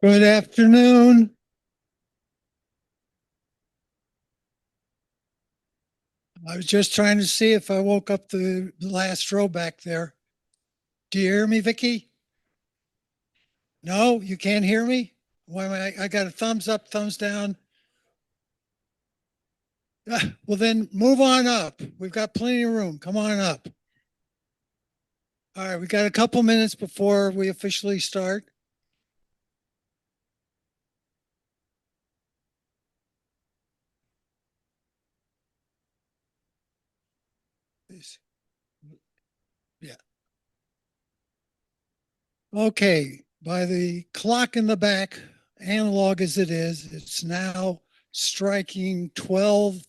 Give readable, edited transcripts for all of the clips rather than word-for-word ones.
Good afternoon. I was just trying to see if I woke up the last row back there. Do you hear me, Vicky? No, you can't hear me? Why am I got a thumbs up, thumbs down. Well, then move on up. We've got plenty of room. Come on up. All right, we got a couple minutes before we officially start. Yeah. Okay, by the clock in the back, analog as it is, it's now striking 12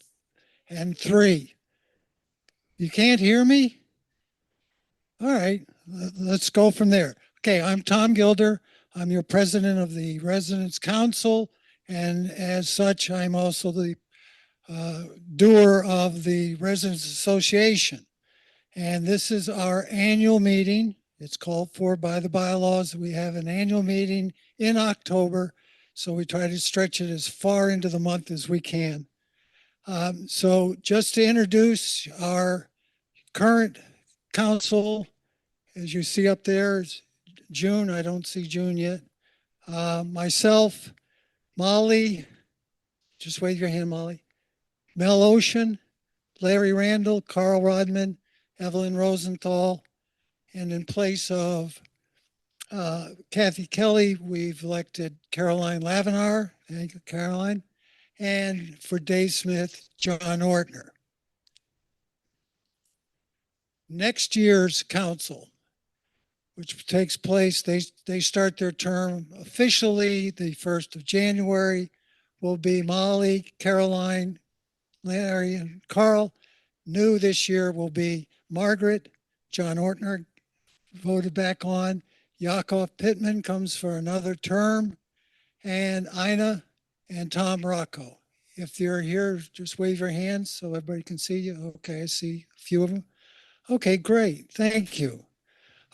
and 3. You can't hear me? All right, let's go from there. Okay, I'm Tom Gilder. I'm your president of the Residents Council, and as such, I'm also the doer of the Residents Association. And this is our annual meeting. It's called for by the bylaws. We have an annual meeting in October, so we try to stretch it as far into the month as we can. So just to introduce our current council, as you see up there, is June. I don't see June yet. Myself, Molly, just wave your hand, Molly. Mel Ocean, Larry Randall, Carl Rodman, Evelyn Rosenthal, and in place of Kathy Kelly, we've elected Caroline Lavenar. Thank you, Caroline. And for Dave Smith, John Ortner. Next year's council, which takes place, they start their term officially the 1st of January, will be Molly, Caroline, Larry, and Carl. New this year will be Margaret, John Ortner voted back on, Yakov Pittman comes for another term, and Ina and Tom Rocco. If you're here, just wave your hands so everybody can see you. Okay, I see a few of them. Okay, great. Thank you.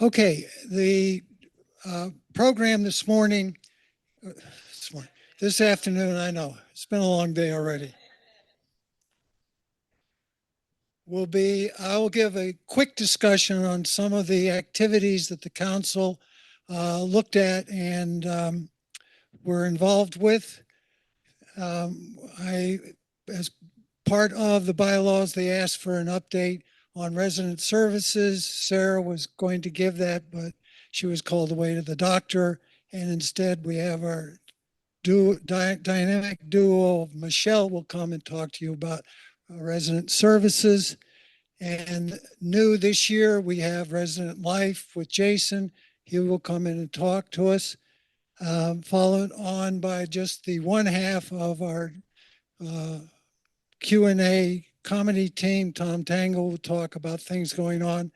Okay, the program this morning, this afternoon, I know it's been a long day already. I will give a quick discussion on some of the activities that the council looked at and were involved with. As part of the bylaws, they asked for an update on resident services. Sarah was going to give that, but she was called away to the doctor. And instead, we have our dynamic duo of Michelle will come and talk to you about resident services. And new this year, we have resident life with Jason. He will come in and talk to us, followed on by just the one half of our Q&A comedy team. Tom Tangle will talk about things going on.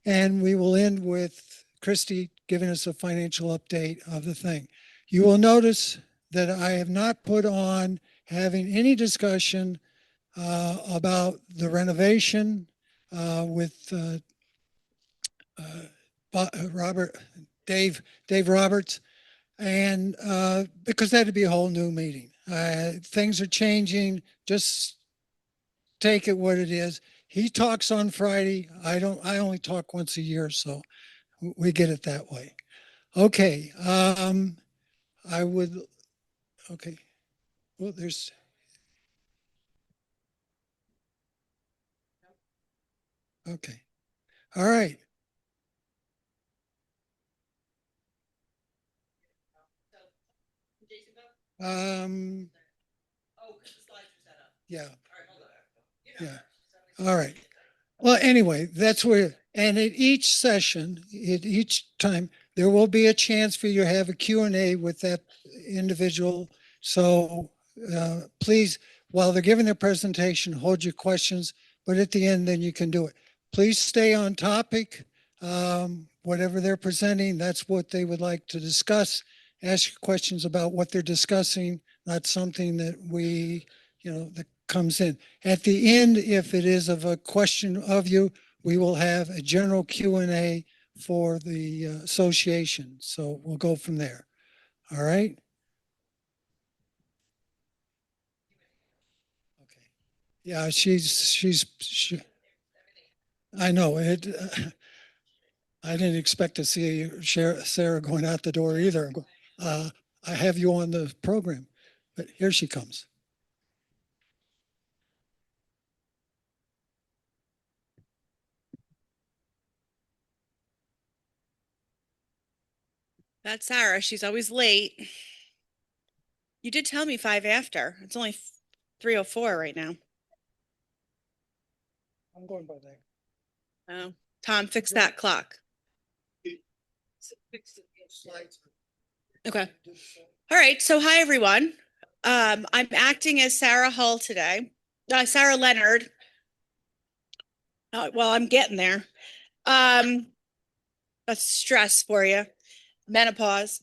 And we will end with Christy giving us a financial update of the thing. You will notice that I have not put on having any discussion about the renovation with Dave Roberts, and because that'd be a whole new meeting. Things are changing. Just take it what it is. He talks on Friday. I don't. I only talk once a year, so we get it that way. Okay. I would. Okay. Well, there's. Okay. All right. Um. Yeah. Yeah. All right. Well, anyway, that's where, and at each session, at each time, there will be a chance for you to have a Q&A with that individual. So please, while they're giving their presentation, hold your questions, but at the end, then you can do it. Please stay on topic. Whatever they're presenting, that's what they would like to discuss. Ask questions about what they're discussing, not something that that comes in. At the end, if it is of a question of you, we will have a general Q&A for the association. So we'll go from there. All right. Okay. Yeah, I know it. I didn't expect to see Sarah going out the door either. Uh, I have you on the program, but here she comes. That's Sarah. She's always late. You did tell me 5 after. It's only 3:04 right now. I'm going by that. Oh, Tom, fix that clock. Okay. All right. So hi, everyone. I'm acting as Sarah Hull today. Sarah Leonard. Well, I'm getting there. That's stress for you. Menopause.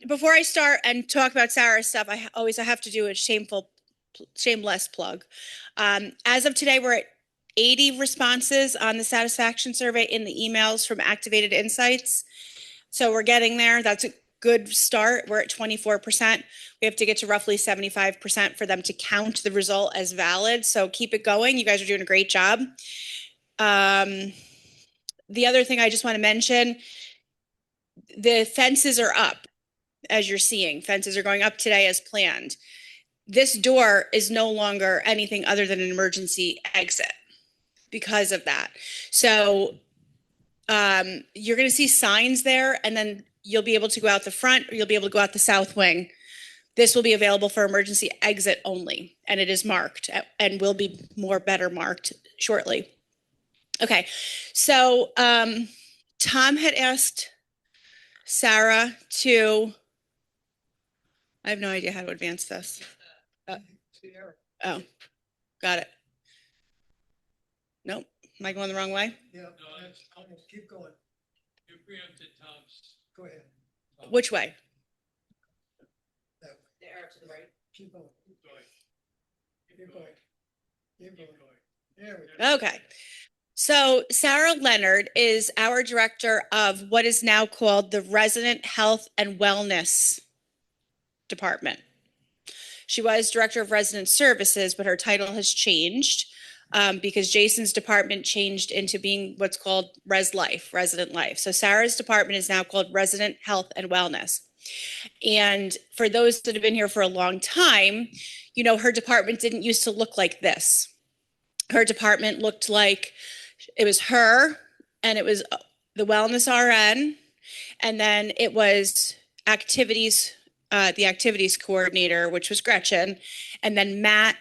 Before I start and talk about Sarah's stuff, I have to do a shameless plug. As of today, we're at 80 responses on the satisfaction survey in the emails from Activated Insights. So we're getting there. That's a good start. We're at 24%. We have to get to roughly 75% for them to count the result as valid. So keep it going. You guys are doing a great job. The other thing I just want to mention, the fences are up, as you're seeing. Fences are going up today as planned. This door is no longer anything other than an emergency exit because of that. So you're going to see signs there, and then you'll be able to go out the front, or you'll be able to go out the south wing. This will be available for emergency exit only, and it is marked and will be better marked shortly. Okay, so Tom had asked Sarah to, I have no idea how to advance this. Oh, got it. Nope. Am I going the wrong way? Yeah, keep going. You preempted Tom's. Go ahead. Which way? That way. The arrow to the right. Keep going. Keep going. Keep going. Keep going. There There we go. Okay. So Sarah Leonard is our director of what is now called the Resident Health and Wellness Department. She was director of resident services, but her title has changed because Jason's department changed into being what's called Res Life, Resident Life. So Sarah's department is now called Resident Health and Wellness. And for those that have been here for a long time, you know, her department didn't used to look like this. Her department looked like it was her, and it was the wellness RN, and then it was activities, the activities coordinator, which was Gretchen, and then Matt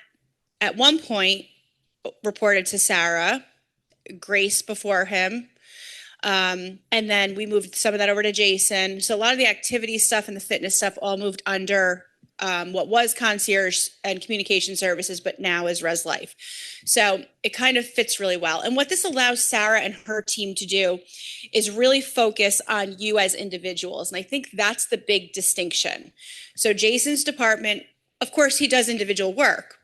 at one point reported to Sarah, Grace before him, and then we moved some of that over to Jason. So a lot of the activity stuff and the fitness stuff all moved under what was concierge and communication services, but now is Res Life. So it kind of fits really well. And what this allows Sarah and her team to do is really focus on you as individuals. And I think that's the big distinction. So Jason's department, of course, he does individual work,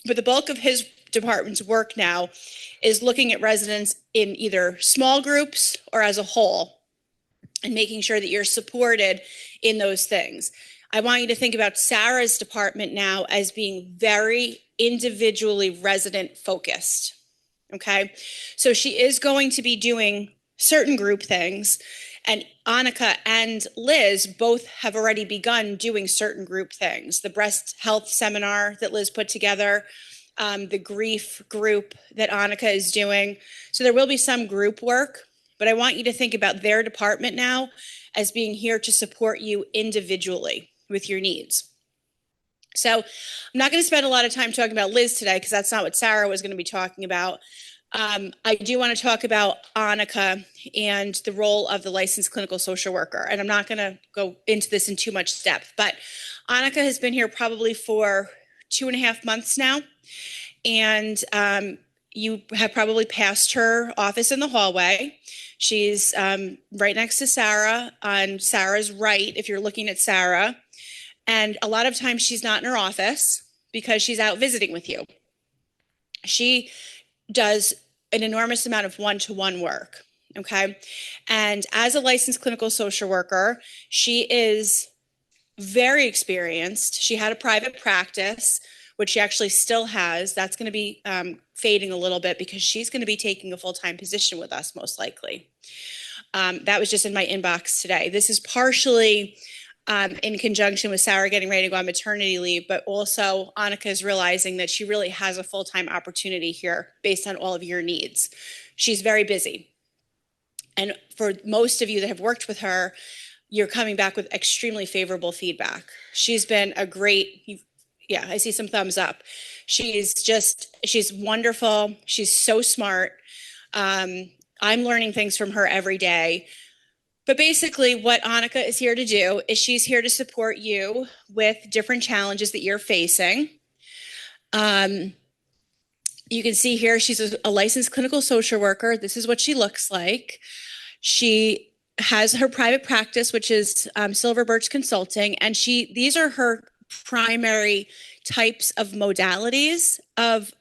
but the bulk of his department's work now is looking at residents in either small groups or as a whole and making sure that you're supported in those things. I want you to think about Sarah's department now as being very individually resident focused. Okay. So she is going to be doing certain group things, and Annika and Liz both have already begun doing certain group things. The breast health seminar that Liz put together, the grief group that Annika is doing. So there will be some group work, but I want you to think about their department now as being here to support you individually with your needs. So I'm not going to spend a lot of time talking about Liz today because that's not what Sarah was going to be talking about. I do want to talk about Annika and the role of the licensed clinical social worker. And I'm not going to go into this in too much depth, but Annika has been here probably for 2.5 months now. And you have probably passed her office in the hallway. She's right next to Sarah, on Sarah's right, if you're looking at Sarah. And a lot of times she's not in her office because she's out visiting with you. She does an enormous amount of one-to-one work. Okay. And as a licensed clinical social worker, she is very experienced. She had a private practice, which she actually still has. That's going to be fading a little bit because she's going to be taking a full-time position with us, most likely. That was just in my inbox today. This is partially in conjunction with Sarah getting ready to go on maternity leave, but also Annika is realizing that she really has a full-time opportunity here based on all of your needs. She's very busy. And for most of you that have worked with her, you're coming back with extremely favorable feedback. She's been a great, yeah, I see some thumbs up. She's wonderful. She's so smart. I'm learning things from her every day. But basically what Annika is here to do is she's here to support you with different challenges that you're facing. You can see here, she's a licensed clinical social worker. This is what she looks like. She has her private practice, which is Silver Birch Consulting, and these are her primary types of modalities of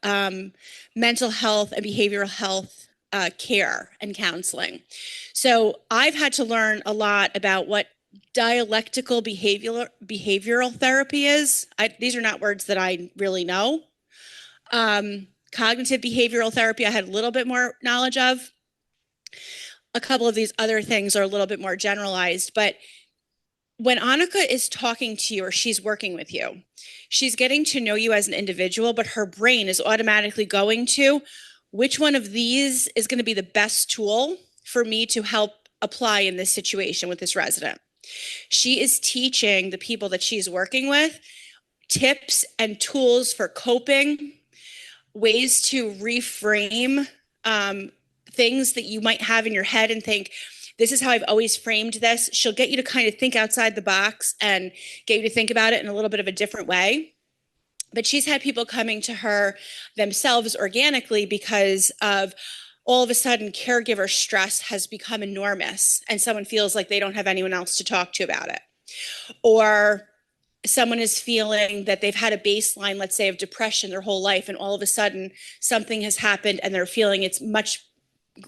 mental health and behavioral health care and counseling. So I've had to learn a lot about what dialectical behavioral therapy is. These are not words that I really know. Cognitive behavioral therapy, I had a little bit more knowledge of. A couple of these other things are a little bit more generalized, but when Annika is talking to you or she's working with you, she's getting to know you as an individual, but her brain is automatically going to which one of these is going to be the best tool for me to help apply in this situation with this resident. She is teaching the people that she's working with tips and tools for coping, ways to reframe things that you might have in your head and think, this is how I've always framed this. She'll get you to kind of think outside the box and get you to think about it in a little bit of a different way. But she's had people coming to her themselves organically because of all of a sudden caregiver stress has become enormous and someone feels like they don't have anyone else to talk to about it. Or someone is feeling that they've had a baseline, let's say, of depression their whole life, and all of a sudden something has happened and they're feeling it's much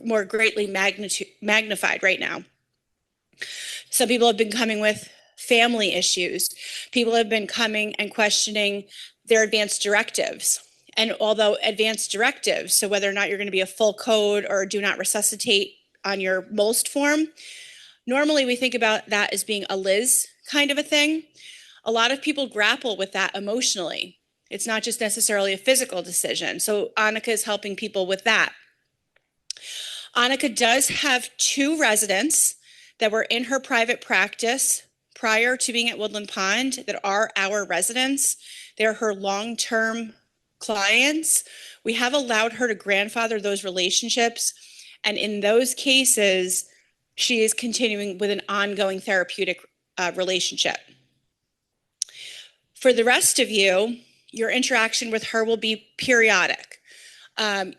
more greatly magnified right now. Some people have been coming with family issues. People have been coming and questioning their advanced directives. And although advanced directives, so whether or not you're going to be a full code or do not resuscitate on your MOLST form, normally we think about that as being a Liz kind of a thing. A lot of people grapple with that emotionally. It's not just necessarily a physical decision. So Annika is helping people with that. Annika does have 2 residents that were in her private practice prior to being at Woodland Pond that are our residents. They're her long-term clients. We have allowed her to grandfather those relationships. And in those cases, she is continuing with an ongoing therapeutic relationship. For the rest of you, your interaction with her will be periodic.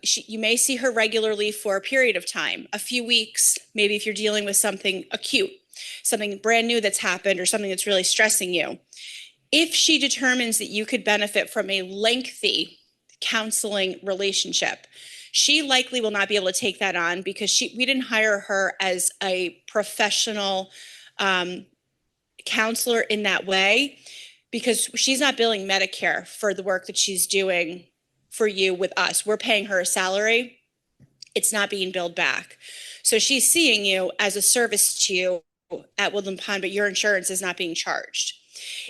You may see her regularly for a period of time, a few weeks, maybe if you're dealing with something acute, something brand new that's happened or something that's really stressing you. If she determines that you could benefit from a lengthy counseling relationship, she likely will not be able to take that on because we didn't hire her as a professional counselor in that way, because she's not billing Medicare for the work that she's doing for you with us. We're paying her a salary. It's not being billed back. So she's seeing you as a service to you at Woodland Pond, but your insurance is not being charged.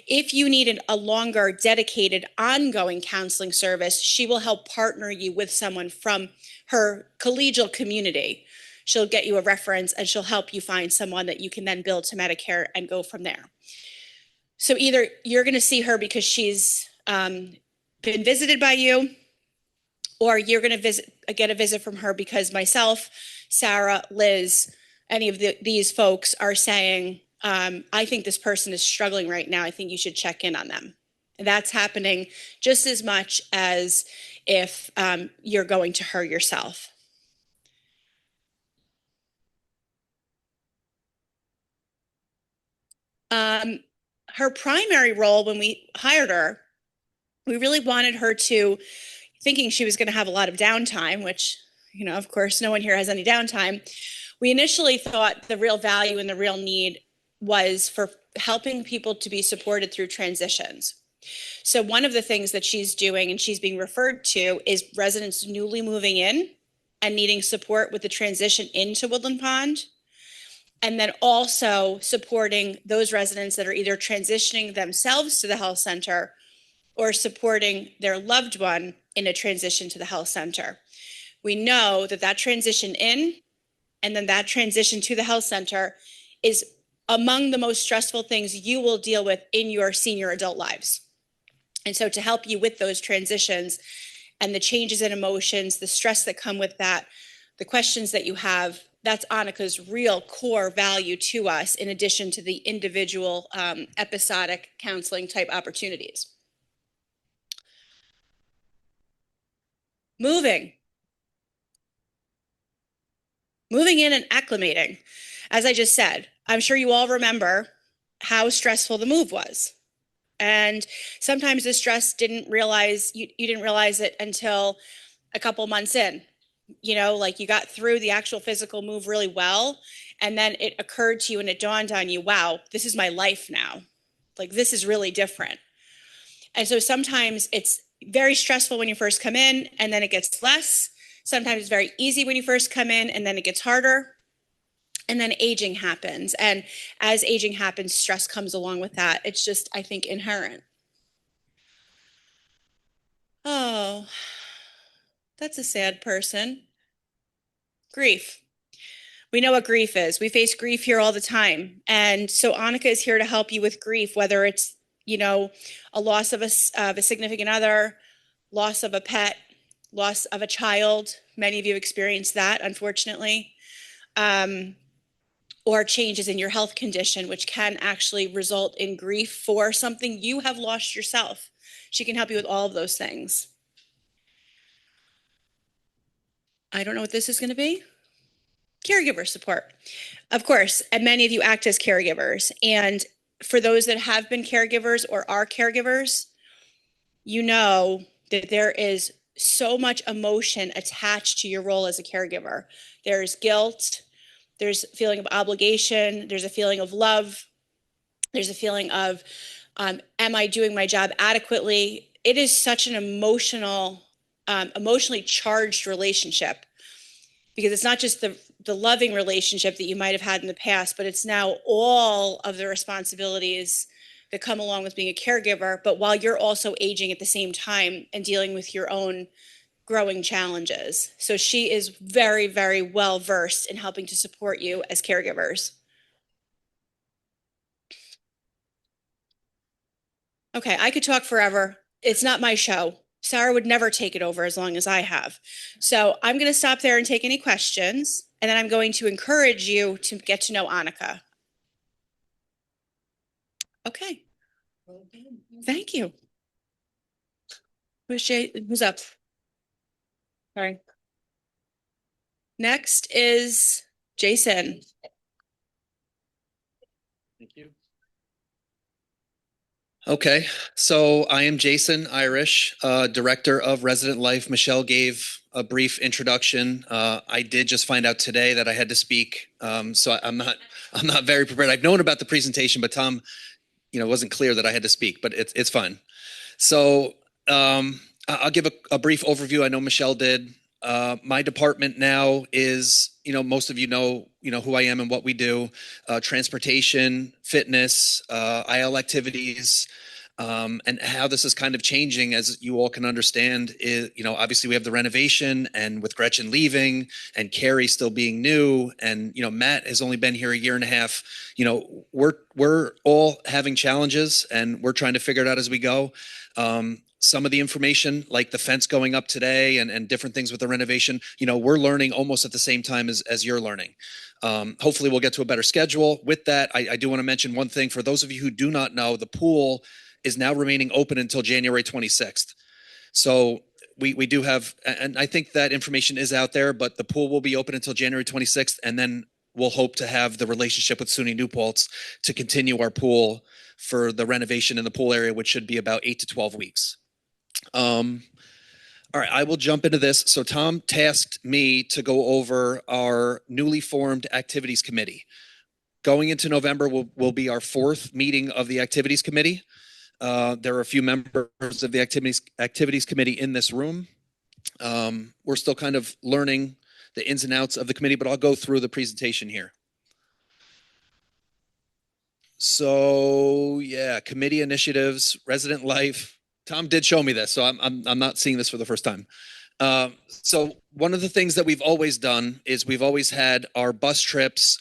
If you needed a longer, dedicated, ongoing counseling service, she will help partner you with someone from her collegial community. She'll get you a reference and she'll help you find someone that you can then bill to Medicare and go from there. So either you're going to see her because she's been visited by you, or you're going to get a visit from her because myself, Sarah, Liz, any of these folks are saying, I think this person is struggling right now. I think you should check in on them. And that's happening just as much as if you're going to her yourself. Her primary role when we hired her, we really wanted her to, thinking she was going to have a lot of downtime, which, of course, no one here has any downtime. We initially thought the real value and the real need was for helping people to be supported through transitions. So one of the things that she's doing and she's being referred to is residents newly moving in and needing support with the transition into Woodland Pond. And then also supporting those residents that are either transitioning themselves to the health center or supporting their loved one in a transition to the health center. We know that that transition in and then that transition to the health center is among the most stressful things you will deal with in your senior adult lives. And so to help you with those transitions and the changes in emotions, the stress that come with that, the questions that you have, that's Annika's real core value to us, in addition to the individual episodic counseling type opportunities. Moving in and acclimating. As I just said, I'm sure you all remember how stressful the move was. And sometimes the stress you didn't realize it until a couple months in. You know, like you got through the actual physical move really well. And then it occurred to you and it dawned on you, wow, this is my life now. Like, this is really different. And so sometimes it's very stressful when you first come in and then it gets less. Sometimes it's very easy when you first come in and then it gets harder. And then aging happens. And as aging happens, stress comes along with that. It's just, I think, inherent. Oh, that's a sad person. Grief. We know what grief is. We face grief here all the time. And so Annika is here to help you with grief, whether it's, you know, a loss of a significant other, loss of a pet, loss of a child. Many of you experienced that, unfortunately. Or changes in your health condition, which can actually result in grief for something you have lost yourself. She can help you with all of those things. I don't know what this is going to be. Caregiver support. Of course, and many of you act as caregivers. And for those that have been caregivers or are caregivers, you know that there is so much emotion attached to your role as a caregiver. There's guilt, there's a feeling of obligation, there's a feeling of love, there's a feeling of, am I doing my job adequately? It is such an emotionally charged relationship, because it's not just the loving relationship that you might have had in the past, but it's now all of the responsibilities that come along with being a caregiver, but while you're also aging at the same time and dealing with your own growing challenges. So she is very, very well versed in helping to support you as caregivers. Okay, I could talk forever. It's not my show. Sarah would never take it over as long as I have. So I'm going to stop there and take any questions. And then I'm going to encourage you to get to know Annika. Okay. Thank you. Who's up? Sorry. Next is Jason. Thank you. Okay, so I am Jason Irish, Director of Resident Life. Michelle gave a brief introduction. I did just find out today that I had to speak, so I'm not very prepared. I've known about the presentation, but Tom, it wasn't clear that I had to speak, but it's fine. So I'll give a brief overview. I know Michelle did. My department now is, most of you know who I am and what we do, transportation, fitness, IL activities, and how this is kind of changing, as you all can understand, is, obviously we have the renovation, and with Gretchen leaving and Carrie still being new, and, Matt has only been here a year and a half, we're all having challenges and we're trying to figure it out as we go. Some of the information, like the fence going up today and different things with the renovation, we're learning almost at the same time as you're learning. Hopefully we'll get to a better schedule. With that, I do want to mention one thing. For those of you who do not know, the pool is now remaining open until January 26th. So we do have, and I think that information is out there, but the pool will be open until January 26th. And then we'll hope to have the relationship with SUNY New Paltz to continue our pool for the renovation in the pool area, which should be about 8 to 12 weeks. All right, I will jump into this. So Tom tasked me to go over our newly formed activities committee. Going into November will be our fourth meeting of the activities committee. There are a few members of the activities committee in this room. We're still kind of learning the ins and outs of the committee, but I'll go through the presentation here. So yeah, committee initiatives, resident life. Tom did show me this, so I'm not seeing this for the first time. So one of the things that we've always done is we've always had our bus trips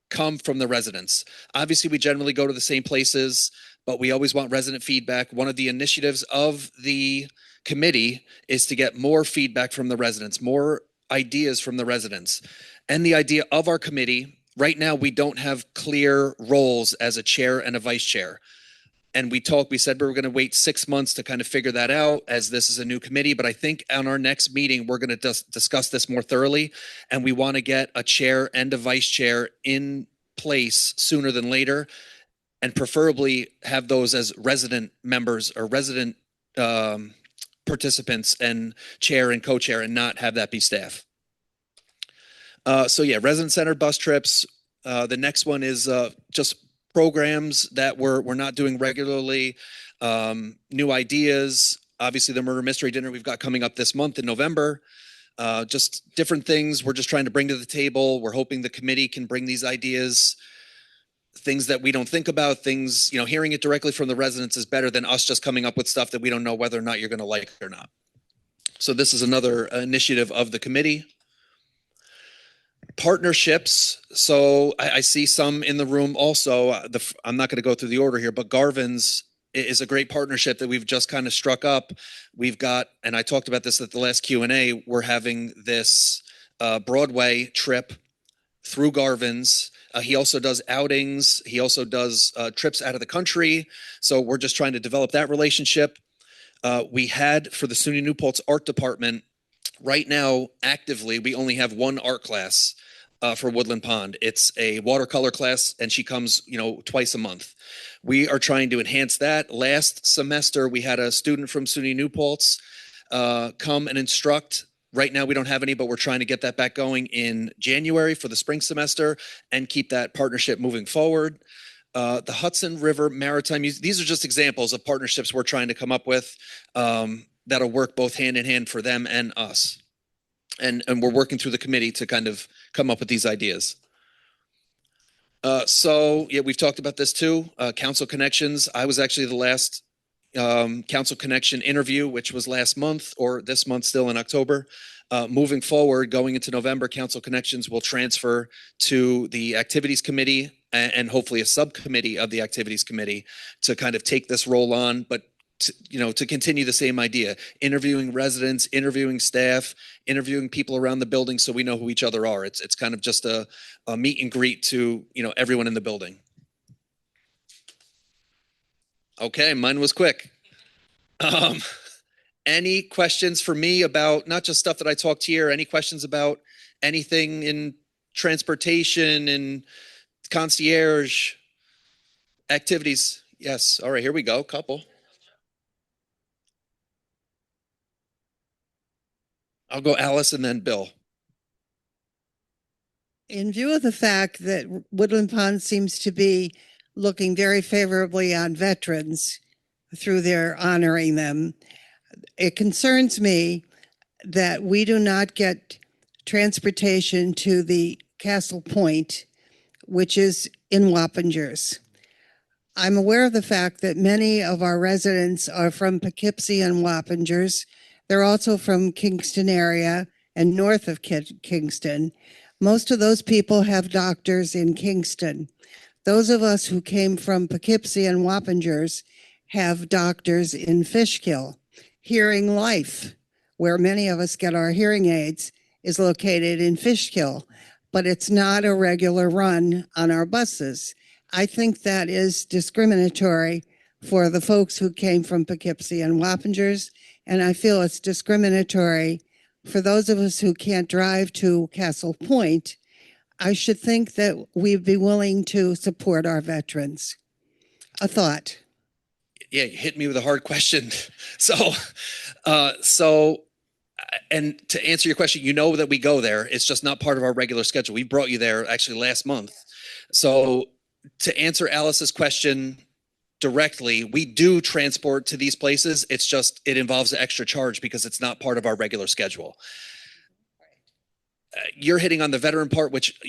come from the residents. Obviously, we generally go to the same places, but we always want resident feedback. One of the initiatives of the committee is to get more feedback from the residents, more ideas from the residents. And the idea of our committee, right now, we don't have clear roles as a chair and a vice chair. And we said we were going to wait 6 months to kind of figure that out as this is a new committee. But I think on our next meeting, we're going to discuss this more thoroughly. And we want to get a chair and a vice chair in place sooner than later. And preferably have those as resident members or resident participants and chair and co-chair and not have that be staff. So yeah, resident-centered bus trips. The next one is just programs that we're not doing regularly, new ideas. Obviously, the murder mystery dinner we've got coming up this month in November. Just different things we're just trying to bring to the table. We're hoping the committee can bring these ideas, things that we don't think about, things, hearing it directly from the residents is better than us just coming up with stuff that we don't know whether or not you're going to like or not. So this is another initiative of the committee. Partnerships. So I see some in the room also. I'm not going to go through the order here, but Garvin's is a great partnership that we've just kind of struck up. We've got, and I talked about this at the last Q&A, we're having this Broadway trip through Garvin's. He also does outings. He also does trips out of the country. So we're just trying to develop that relationship. We had for the SUNY New Paltz art department, right now, actively, we only have one art class for Woodland Pond. It's a watercolor class, and she comes, twice a month. We are trying to enhance that. Last semester, we had a student from SUNY New Paltz come and instruct. Right now, we don't have any, but we're trying to get that back going in January for the spring semester and keep that partnership moving forward. The Hudson River Maritime, these are just examples of partnerships we're trying to come up with. That'll work both hand in hand for them and us. And we're working through the committee to kind of come up with these ideas. So yeah, we've talked about this too. Council Connections. I was actually the last Council Connection interview, which was last month or this month still in October. Moving forward, going into November, Council Connections will transfer to the Activities Committee and hopefully a subcommittee of the Activities Committee to kind of take this role on, but to continue the same idea, interviewing residents, interviewing staff, interviewing people around the building so we know who each other are. It's kind of just a meet and greet to, everyone in the building. Okay, mine was quick. Any questions for me about not just stuff that I talked here, any questions about anything in transportation and concierge activities? Yes. All right, here we go. Couple. I'll go Alice and then Bill. In view of the fact that Woodland Pond seems to be looking very favorably on veterans through their honoring them, it concerns me that we do not get transportation to the Castle Point, which is in Wappingers. I'm aware of the fact that many of our residents are from Poughkeepsie and Wappingers. They're also from Kingston area and north of Kingston. Most of those people have doctors in Kingston. Those of us who came from Poughkeepsie and Wappingers have doctors in Fishkill. Hearing Life, where many of us get our hearing aids, is located in Fishkill, but it's not a regular run on our buses. I think that is discriminatory for the folks who came from Poughkeepsie and Wappingers, and I feel it's discriminatory for those of us who can't drive to Castle Point. I should think that we'd be willing to support our veterans. A thought. Yeah, you hit me with a hard question. So And to answer your question, you know that we go there. It's just not part of our regular schedule. We brought you there actually last month. So to answer Alice's question directly, we do transport to these places. It's just, it involves an extra charge because it's not part of our regular schedule. You're hitting on the veteran part, which,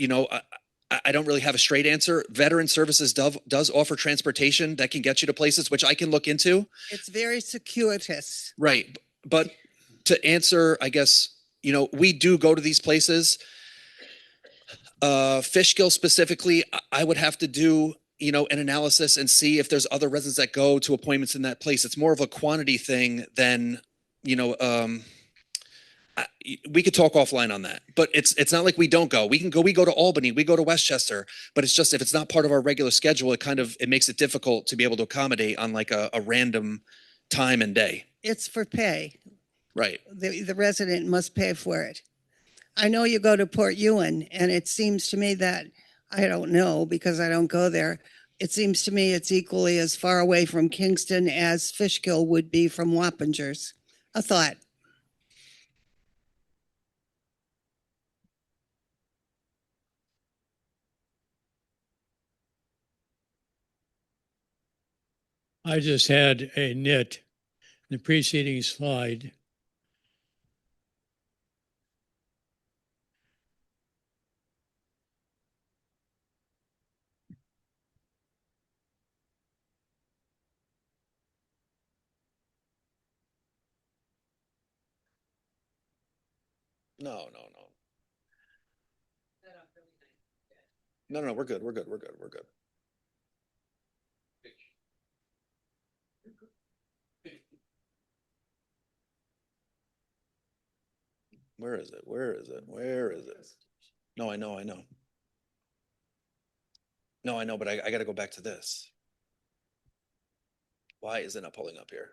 I don't really have a straight answer. Veteran Services does offer transportation that can get you to places, which I can look into. It's very circuitous. Right. But to answer, I guess, we do go to these places. Fishkill specifically, I would have to do, an analysis and see if there's other residents that go to appointments in that place. It's more of a quantity thing than, we could talk offline on that, but it's not like we don't go. We go to Albany, we go to Westchester, but it's just, if it's not part of our regular schedule, it makes it difficult to be able to accommodate on like a random time and day. It's for pay. Right. The resident must pay for it. I know you go to Port Ewan, and it seems to me that, I don't know because I don't go there. It seems to me it's equally as far away from Kingston as Fishkill would be from Wappingers. A thought. I just had a nit, the preceding slide. No. No, we're good. We're good. Where is it? No, I know. No, I know, but I got to go back to this. Why is it not pulling up here?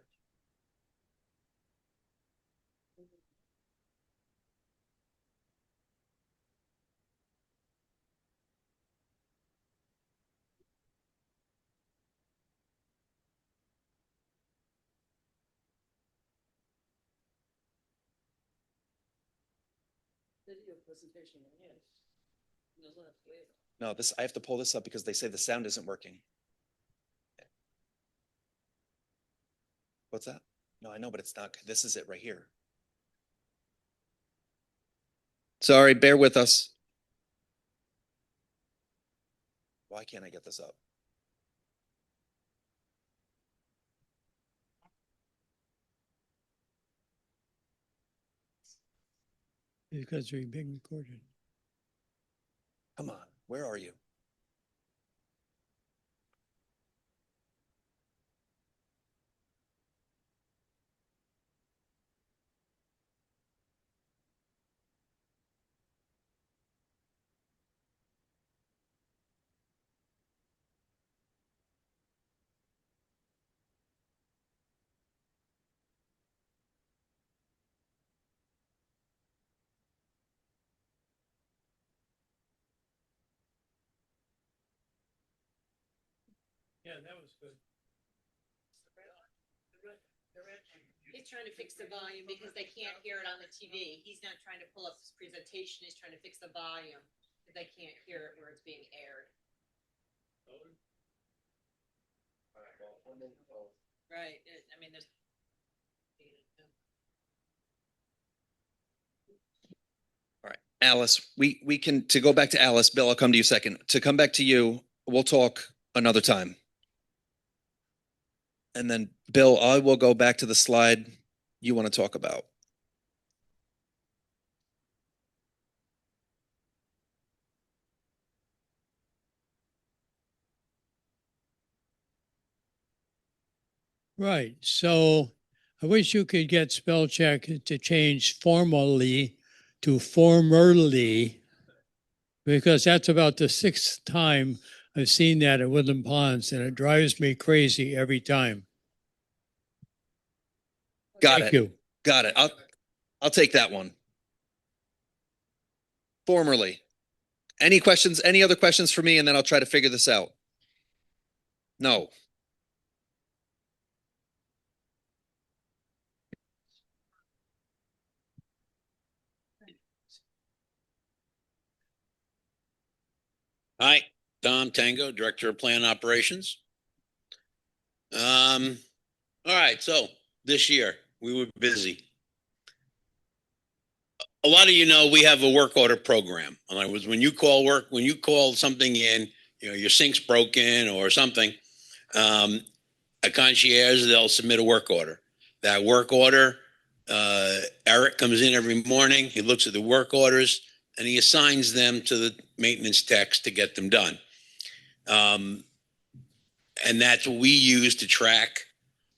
No, I have to pull this up because they say the sound isn't working. What's that? No, I know, but it's not. This is it right here. Sorry, bear with us. Why can't I get this up? Because we're being recorded. Come on, where are you? Yeah, that was good. He's trying to fix the volume because they can't hear it on the TV. He's not trying to pull up his presentation. He's trying to fix the volume because they can't hear it where it's being aired. Right. I mean, there's. All right, Alice, we can, to go back to Alice, Bill, I'll come to you second. To come back to you, we'll talk another time. And then Bill, I will go back to the slide you want to talk about. Right. So I wish you could get spell check to change formally to formerly, because that's about the sixth time I've seen that at Woodland Ponds, and it drives me crazy every time. Got Thank it. you. Got it. I'll take that one. Formerly. Any questions? Any other questions for me? And then I'll try to figure this out. No. Hi, Tom Tango, Director of Plan Operations. All right, so this year we were busy. A lot of you know we have a work order program. In other words, when you call something in, your sink's broken or something, a concierge, they'll submit a work order. That work order, Eric comes in every morning, he looks at the work orders, and he assigns them to the maintenance techs to get them done. And that's what we use to track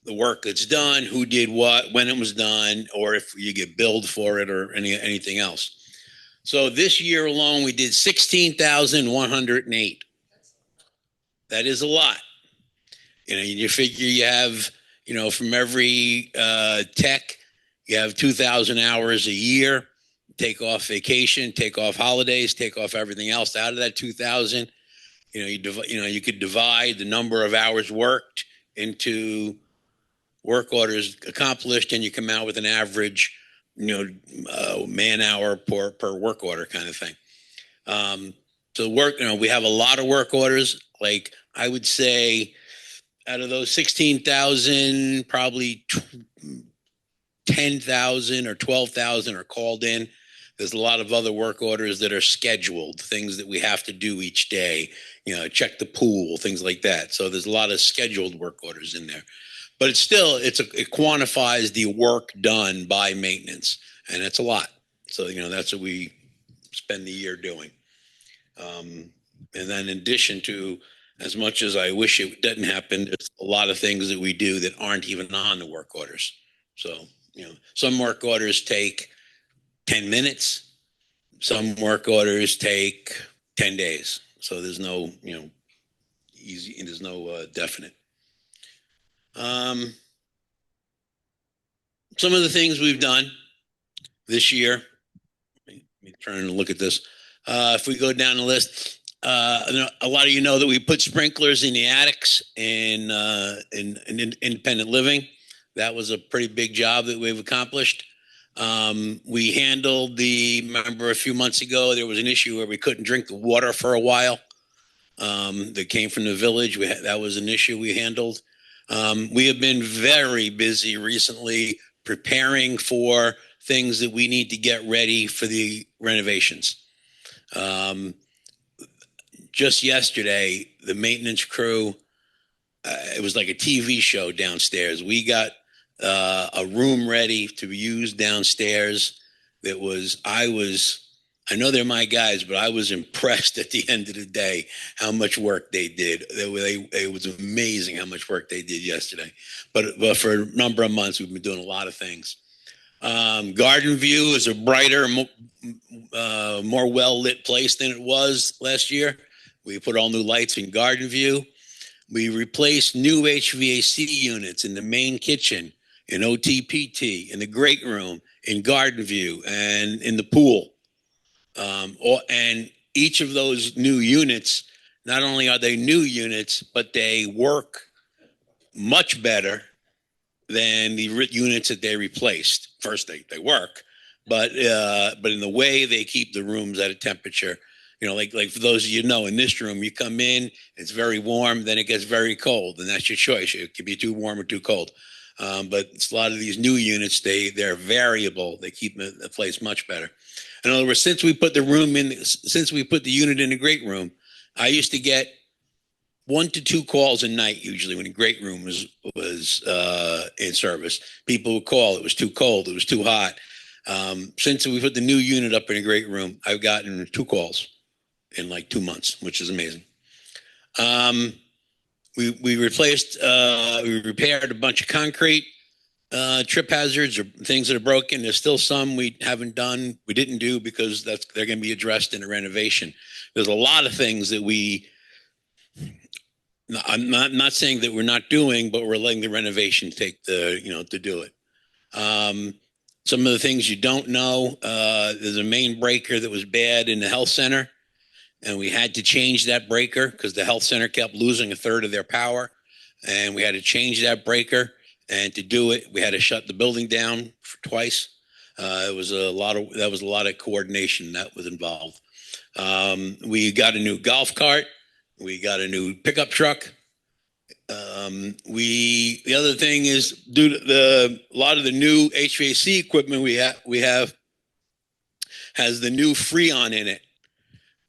the work that's done, who did what, when it was done, or if you get billed for it or anything else. So this year alone, we did 16,108. That is a lot. You figure you have, from every tech, you have 2,000 hours a year. Take off vacation, take off holidays, take off everything else. Out of that 2,000, you could divide the number of hours worked into work orders accomplished, and you come out with an average, man hour per work order kind of thing. So we have a lot of work orders. Like I would say, out of those 16,000, probably 10,000 or 12,000 are called in. There's a lot of other work orders that are scheduled, things that we have to do each day, check the pool, things like that. So there's a lot of scheduled work orders in there. But it quantifies the work done by maintenance, and it's a lot. So, that's what we spend the year doing. And then in addition to, as much as I wish it didn't happen, there's a lot of things that we do that aren't even on the work orders. So, some work orders take 10 minutes. Some work orders take 10 days. So there's no, easy, there's no definite. Some of the things we've done this year, let me try and look at this. If we go down the list, a lot of you know that we put sprinklers in the attics in independent living. That was a pretty big job that we've accomplished. We handled remember a few months ago, there was an issue where we couldn't drink the water for a while. That came from the village. That was an issue we handled. We have been very busy recently preparing for things that we need to get ready for the renovations. Just yesterday, the maintenance crew, it was like a TV show downstairs. We got a room ready to be used downstairs. I know they're my guys, but I was impressed at the end of the day how much work they did. It was amazing how much work they did yesterday. But for a number of months, we've been doing a lot of things. Garden View is a brighter, more well-lit place than it was last year. We put all new lights in Garden View. We replaced new HVAC units in the main kitchen, in OTPT, in the great room, in Garden View, and in the pool. And each of those new units, not only are they new units, but they work much better than the units that they replaced. First, they work, but in the way they keep the rooms at a temperature, like for those of you know, in this room, you come in, it's very warm, then it gets very cold, and that's your choice. It could be too warm or too cold. But it's a lot of these new units, they're variable. They keep the place much better. In other words, since we put the unit in the great room, I used to get 1 to 2 calls a night usually when the great room was in service. People would call, it was too cold, it was too hot. Since we put the new unit up in the great room, I've gotten 2 calls in like 2 months, which is amazing. We repaired a bunch of concrete trip hazards or things that are broken. There's still some we didn't do because they're going to be addressed in a renovation. There's a lot of things that I'm not saying that we're not doing, but we're letting the renovation take to do it. Some of the things you don't know, there's a main breaker that was bad in the health center, and we had to change that breaker because the health center kept losing 1/3 of their power, and we had to change that breaker. And to do it, we had to shut the building down twice. That was a lot of coordination that was involved. We got a new golf cart. We got a new pickup truck. The other thing is due to a lot of the new HVAC equipment we have has the new Freon in it.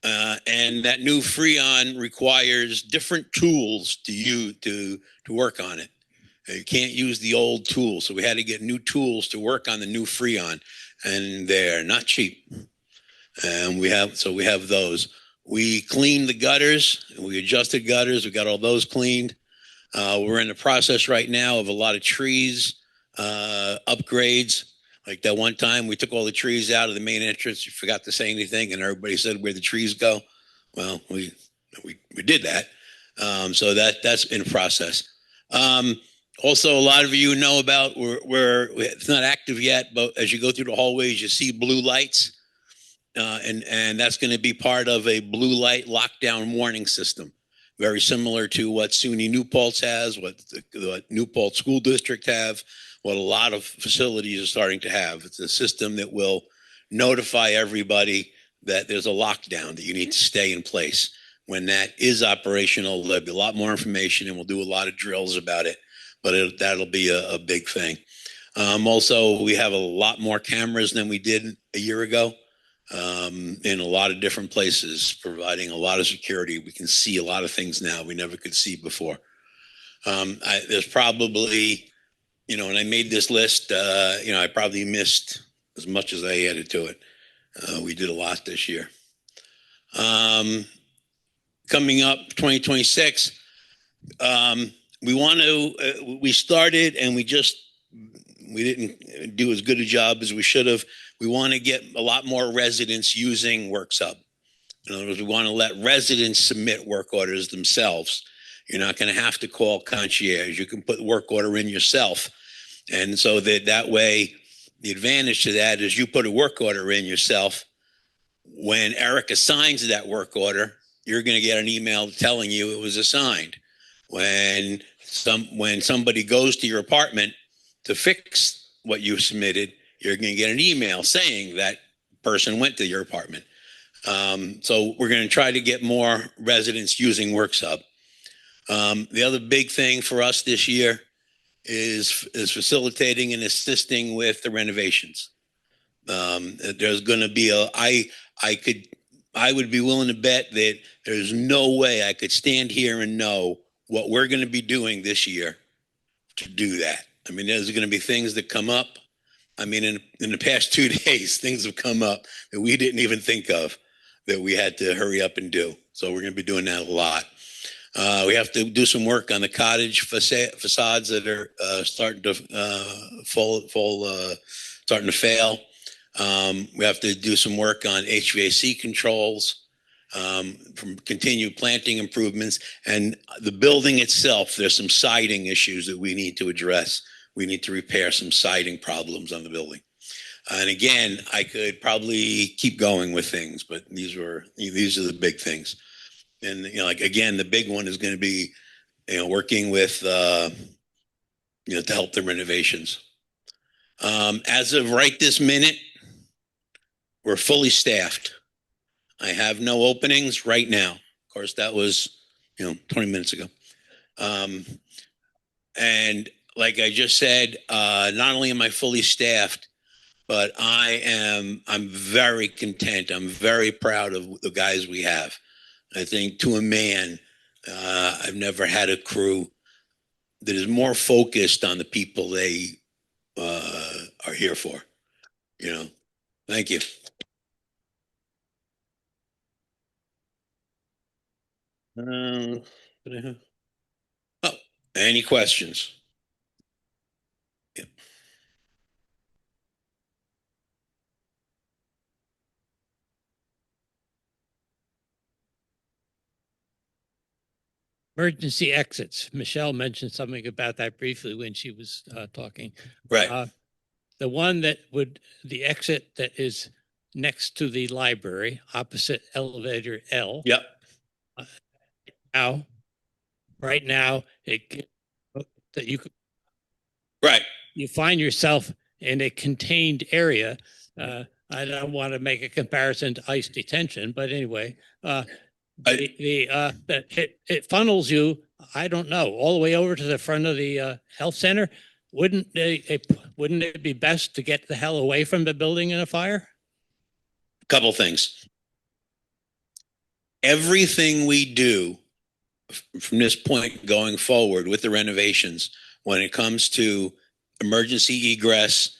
And that new Freon requires different tools to use to work on it. You can't use the old tools. So we had to get new tools to work on the new Freon, and they're not cheap. And we have those. We cleaned the gutters, and we adjusted gutters. We got all those cleaned. We're in the process right now of a lot of trees, upgrades. Like that one time we took all the trees out of the main entrance. You forgot to say anything, and everybody said, "Where the trees go?" Well, we did that. So that's in process. Also, a lot of you know about it's not active yet, but as you go through the hallways, you see blue lights, and that's going to be part of a blue light lockdown warning system, very similar to what SUNY New Paltz has, what New Paltz School District have, what a lot of facilities are starting to have. It's a system that will notify everybody that there's a lockdown, that you need to stay in place. When that is operational, there'll be a lot more information, and we'll do a lot of drills about it, but that'll be a big thing. Also, we have a lot more cameras than we did a year ago in a lot of different places, providing a lot of security. We can see a lot of things now we never could see before. There's probably, when I made this list, I probably missed as much as I added to it. We did a lot this year. Coming up 2026, we started and we didn't do as good a job as we should have. We want to get a lot more residents using WorkSub. In other words, we want to let residents submit work orders themselves. You're not going to have to call concierge. You can put the work order in yourself. And so that way, the advantage to that is you put a work order in yourself. When Eric assigns that work order, you're going to get an email telling you it was assigned. When somebody goes to your apartment to fix what you submitted, you're going to get an email saying that person went to your apartment. So we're going to try to get more residents using WorkSub. The other big thing for us this year is facilitating and assisting with the renovations. There's going to be I would be willing to bet that there's no way I could stand here and know what we're going to be doing this year to do that. I mean, there's going to be things that come up. I mean, in the past 2 days, things have come up that we didn't even think of that we had to hurry up and do. So we're going to be doing that a lot. We have to do some work on the cottage facades that are starting to starting to fail. We have to do some work on HVAC controls, from continued planting improvements, and the building itself. There's some siding issues that we need to address. We need to repair some siding problems on the building. And again, I could probably keep going with things, but these are the big things. And again, the big one is going to be, working with, to help the renovations. As of right this minute, we're fully staffed. I have no openings right now. Of course, that was, 20 minutes ago. And like I just said, not only am I fully staffed, but I'm very content. I'm very proud of the guys we have. I think to a man, I've never had a crew that is more focused on the people they are here for. Thank you. Any questions? Yeah. Emergency exits. Michelle mentioned something about that briefly when she was talking. Right. The exit that is next to the library, opposite elevator L. Yep. Right now, Right. you find yourself in a contained area. I don't want to make a comparison to ICE detention, but anyway, it funnels you, I don't know, all the way over to the front of the health center. Wouldn't it be best to get the hell away from the building in a fire? Couple things. Everything we do from this point going forward with the renovations, when it comes to emergency egress,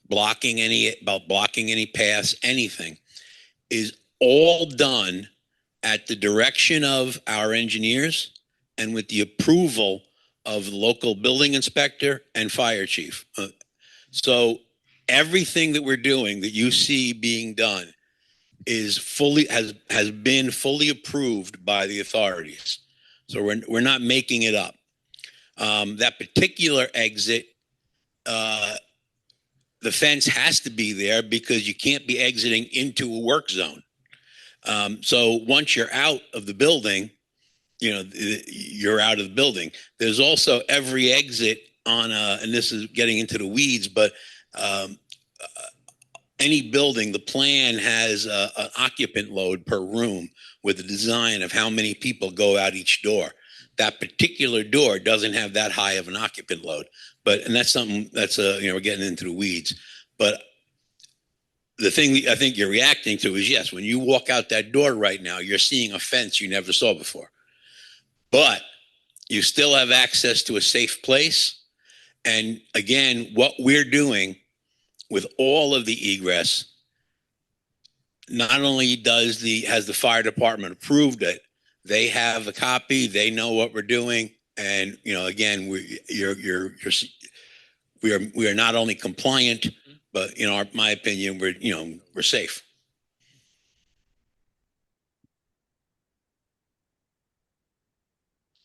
blocking any paths, anything, is all done at the direction of our engineers and with the approval of the local building inspector and fire chief. So everything that we're doing that you see being done is has been fully approved by the authorities. So we're not making it up. That particular exit, the fence has to be there because you can't be exiting into a work zone. So once you're out of the building, you're out of the building. There's also every exit on and this is getting into the weeds, but any building, the plan has an occupant load per room with a design of how many people go out each door. That particular door doesn't have that high of an occupant load, and that's something that's we're getting into the weeds. But the thing I think you're reacting to is, yes, when you walk out that door right now, you're seeing a fence you never saw before, but you still have access to a safe place. And again, what we're doing with all of the egress, not only has the fire department approved it, they have a copy, they know what we're doing. And, again, we are not only compliant, but in my opinion, we're safe.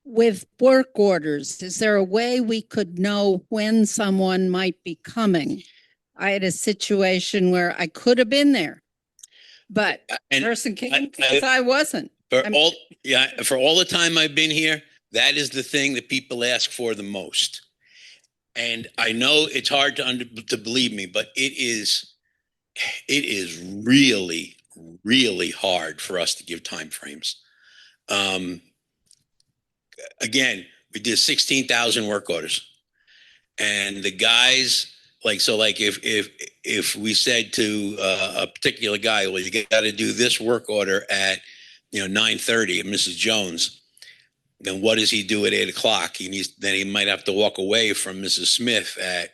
With work orders, is there a way we could know when someone might be coming? I had a situation where I could have been there, but And person came because I wasn't. for all the time I've been here, that is the thing that people ask for the most. And I know it's hard to believe me, but it is really, really hard for us to give time frames. Again, we did 16,000 work orders, and the guys if we said to a particular guy, well, you got to do this work order at 9:30 at Mrs. Jones, then what does he do at 8 o'clock? Then he might have to walk away from Mrs. Smith at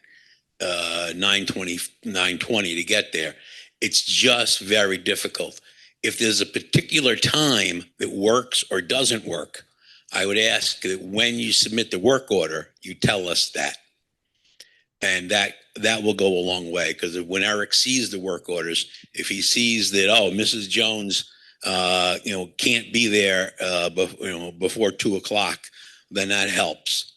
9:20 to get there. It's just very difficult. If there's a particular time that works or doesn't work, I would ask that when you submit the work order, you tell us that. And that will go a long way, because when Eric sees the work orders, if he sees that, Mrs. Jones, can't be there, before 2 o'clock, then that helps.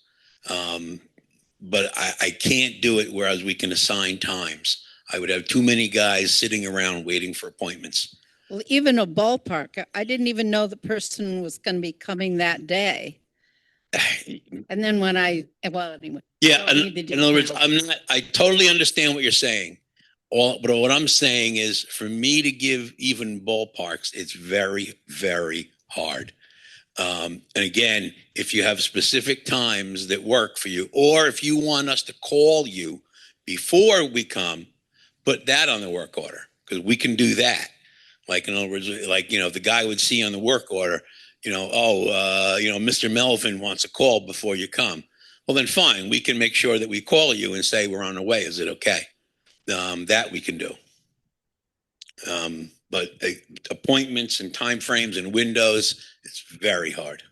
But I can't do it whereas we can assign times. I would have too many guys sitting around waiting for appointments. Well, even a ballpark, I didn't even know the person was going to be coming that day. And then when anyway. Yeah, in other words, I totally understand what you're saying. But what I'm saying is, for me to give even ballparks, it's very, very hard. And again, if you have specific times that work for you, or if you want us to call you before we come, put that on the work order, because we can do that. Like, in other words, the guy would see on the work order, Mr. Melvin wants a call before you come. Well, then fine, we can make sure that we call you and say we're on the way. Is it okay? That we can do. But appointments and timeframes and windows, it's very hard.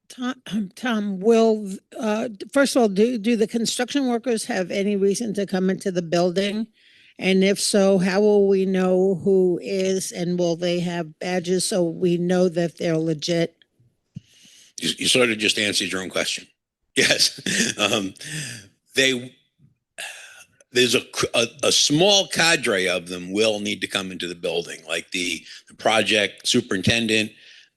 Tom, first of all, do the construction workers have any reason to come into the building? And if so, how will we know who is, and will they have badges so we know that they're legit? You sort of just answered your own question. Yes. There's a small cadre of them will need to come into the building, like the project superintendent,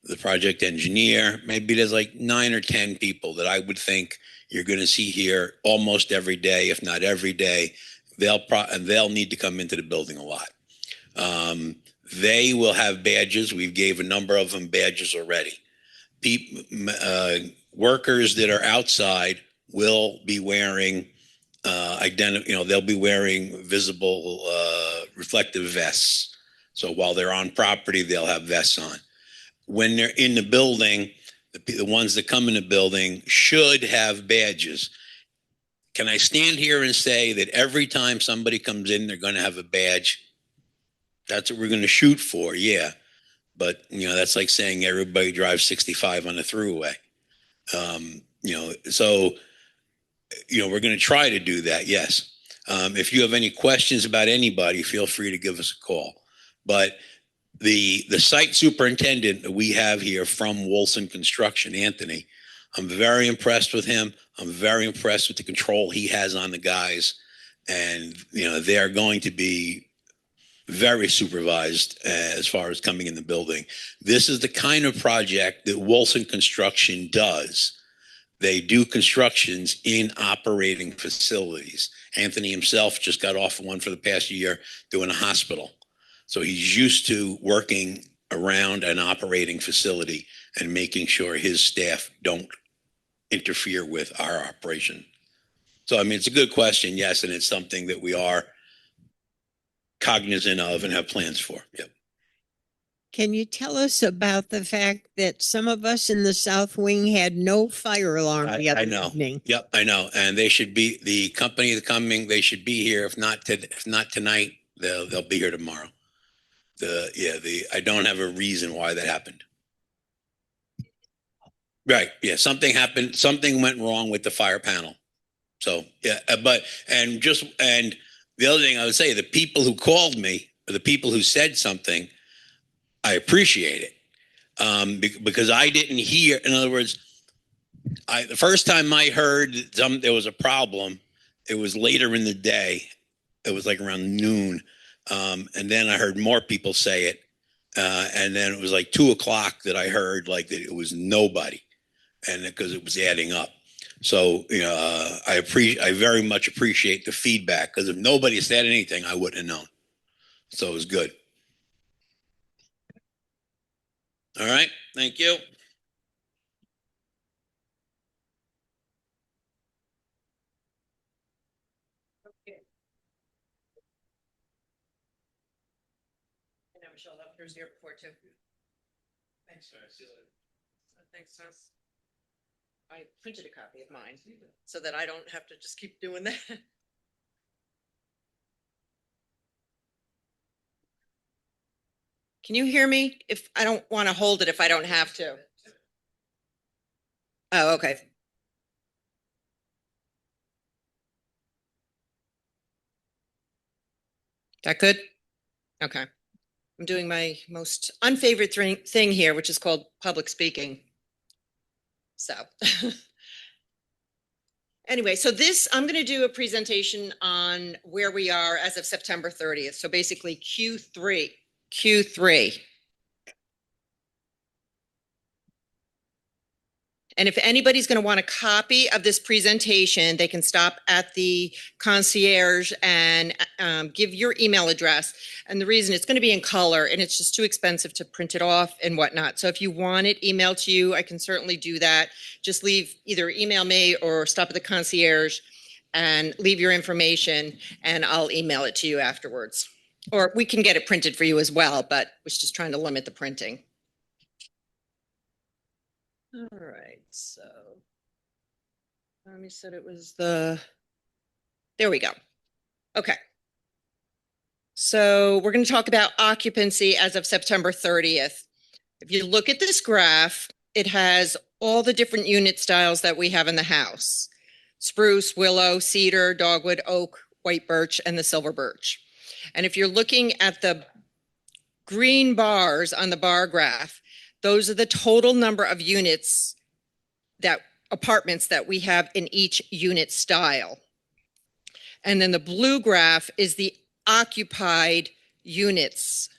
the project engineer. Maybe there's like 9 or 10 people that I would think you're going to see here almost every day, if not every day. They'll need to come into the building a lot. They will have badges. We gave a number of them badges already. Workers that are outside will be wearing they'll be wearing visible reflective vests. So while they're on property, they'll have vests on. When they're in the building, the ones that come in the building should have badges. Can I stand here and say that every time somebody comes in, they're going to have a badge? That's what we're going to shoot for, yeah. But, that's like saying everybody drives 65 on the throughway. So we're going to try to do that, yes. If you have any questions about anybody, feel free to give us a call. But the site superintendent that we have here from Wolson Construction, Anthony, I'm very impressed with him. I'm very impressed with the control he has on the guys. And, they're going to be very supervised as far as coming in the building. This is the kind of project that Wolson Construction does. They do constructions in operating facilities. Anthony himself just got off one for the past year doing a hospital. So he's used to working around an operating facility and making sure his staff don't interfere with our operation. So, it's a good question, yes, and it's something that we are cognizant of and have plans for. Yep. Can you tell us about the fact that some of us in the South Wing had no fire alarm the other I know. evening? Yep, I know. And they should be, the company that's coming, they should be here. If not tonight, they'll be here tomorrow. I don't have a reason why that happened. Right. Yeah. Something happened. Something went wrong with the fire panel. So, yeah, and the other thing I would say, the people who called me, or the people who said something, I appreciate it. Because I didn't hear, in other words, the first time I heard there was a problem, it was later in the day. It was like around noon. And then I heard more people say it. And then it was like 2:00 that I heard like that it was nobody. And because it was adding up. So, I very much appreciate the feedback, because if nobody said anything, I wouldn't have known. So it was good. All right. Thank you. I know Michelle Lefner's here before too. Thanks. Thanks, Tom. I printed a copy of mine so that I don't have to just keep doing that. Can you hear me? If I don't want to hold it, if I don't have to. Oh, okay. That good? Okay. I'm doing my most unfavorite thing here, which is called public speaking. So anyway, I'm going to do a presentation on where we are as of September 30th. So basically Q3. And if anybody's going to want a copy of this presentation, they can stop at the concierge and give your email address. And the reason, it's going to be in color and it's just too expensive to print it off and whatnot. So if you want it emailed to you, I can certainly do that. Just either email me or stop at the concierge and leave your information and I'll email it to you afterwards. Or we can get it printed for you as well, but was just trying to limit the printing. All right, so let me said it was there we go. Okay. So we're going to talk about occupancy as of September 30th. If you look at this graph, it has all the different unit styles that we have in the house: spruce, willow, cedar, dogwood, oak, white birch, and the silver birch. And if you're looking at the green bars on the bar graph, those are the total number of apartments that we have in each unit style. And then the blue graph is the occupied units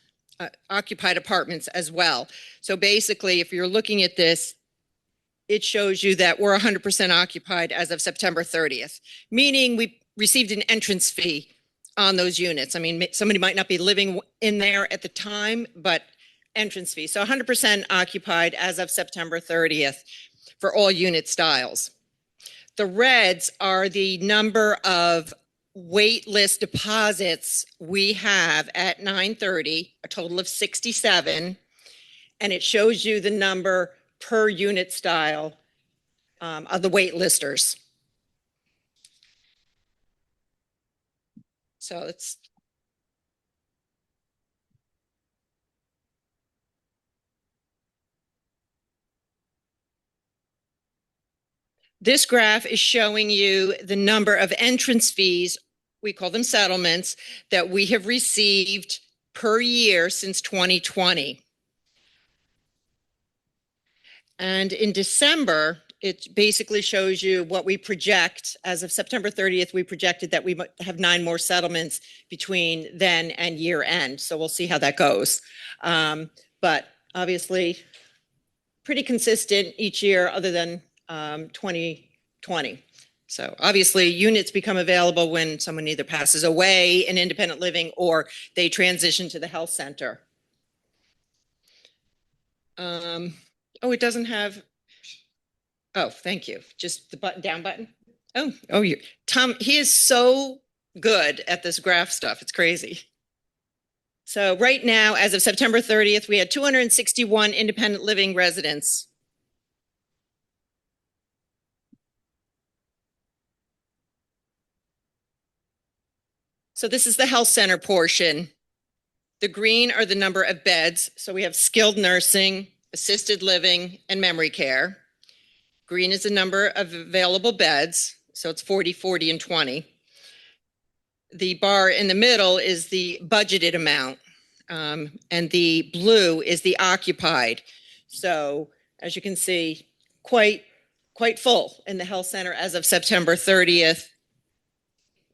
occupied apartments as well. So basically, if you're looking at this, it shows you that we're 100% occupied as of September 30th, meaning we received an entrance fee on those units. I mean, somebody might not be living in there at the time, but entrance fee. So 100% occupied as of September 30th for all unit styles. The reds are the number of wait list deposits we have at 9:30, a total of 67. And it shows you the number per unit style of the wait listers. So it's this graph is showing you the number of entrance fees, we call them settlements, that we have received per year since 2020. And in December, it basically shows you what we project. As of September 30th, we projected that we might have 9 more settlements between then and year end. So we'll see how that goes. But obviously, pretty consistent each year other than 2020. So obviously, units become available when someone either passes away in independent living or they transition to the health center. Oh, it doesn't have. Oh, thank you. Just the down button. Oh, you, Tom, he is so good at this graph stuff. It's crazy. So right now, as of September 30th, we had 261 independent living residents. So this is the health center portion. The green are the number of beds. So we have skilled nursing, assisted living, and memory care. Green is the number of available beds. So it's 40, 40, and 20. The bar in the middle is the budgeted amount. And the blue is the occupied. So as you can see, quite full in the health center as of September 30th.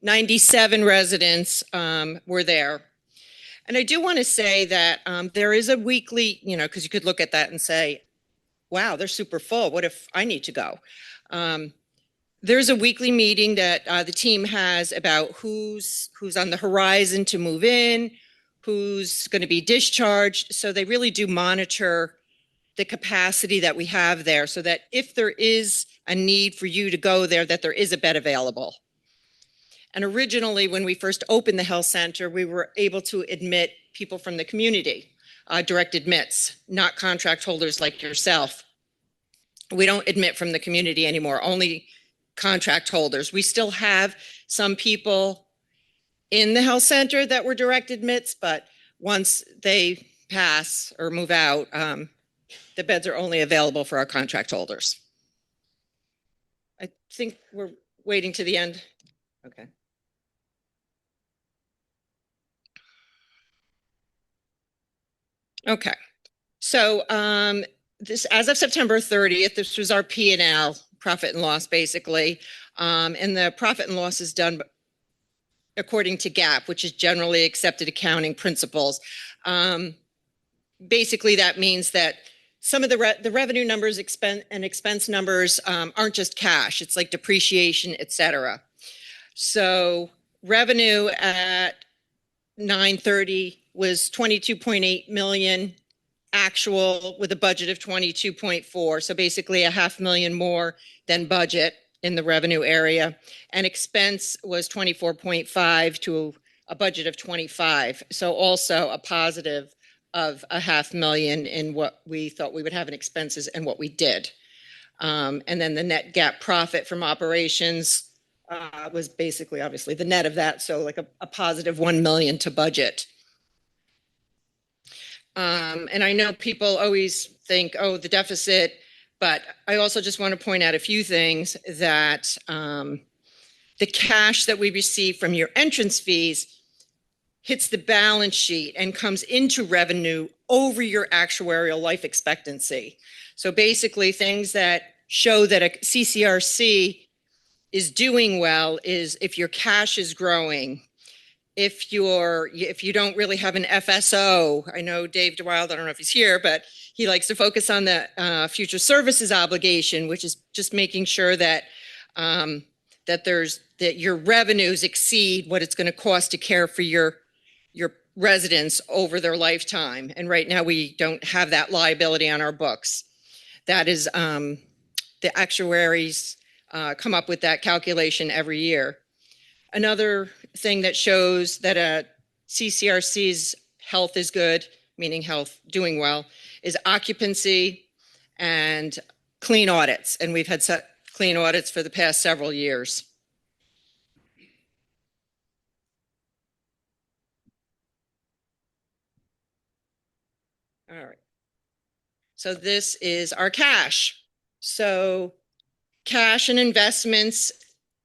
97 residents were there. And I do want to say that there is a weekly, because you could look at that and say, wow, they're super full. What if I need to go? There's a weekly meeting that the team has about who's on the horizon to move in, who's going to be discharged. So they really do monitor the capacity that we have there so that if there is a need for you to go there, that there is a bed available. And originally, when we first opened the health center, we were able to admit people from the community, direct admits, not contract holders like yourself. We don't admit from the community anymore, only contract holders. We still have some people in the health center that were direct admits, but once they pass or move out, the beds are only available for our contract holders. I think we're waiting to the end. Okay. Okay. So this, as of September 30th, this was our P&L, profit and loss, basically. And the profit and loss is done according to GAAP, which is generally accepted accounting principles. Basically, that means that some of the revenue numbers and expense numbers aren't just cash. It's like depreciation, et cetera. So revenue at 9/30 was 22.8 million actual with a budget of 22.4. So basically a $500,000 more than budget in the revenue area. And expense was 24.5 to a budget of 25. So also a positive of a $500,000 in what we thought we would have in expenses and what we did. And then the net GAAP profit from operations was basically obviously the net of that. So like a positive 1 million to budget. And I know people always think, oh, the deficit, but I also just want to point out a few things that the cash that we receive from your entrance fees hits the balance sheet and comes into revenue over your actuarial life expectancy. So basically things that show that a CCRC is doing well is if your cash is growing if you don't really have an FSO, I know Dave DeWild, I don't know if he's here, but he likes to focus on the future services obligation, which is just making sure that that your revenues exceed what it's going to cost to care for your residents over their lifetime. And right now we don't have that liability on our books. That is the actuaries come up with that calculation every year. Another thing that shows that CCRC's health is good, meaning health doing well, is occupancy and clean audits. And we've had clean audits for the past several years. All right. So this is our cash. So cash and investments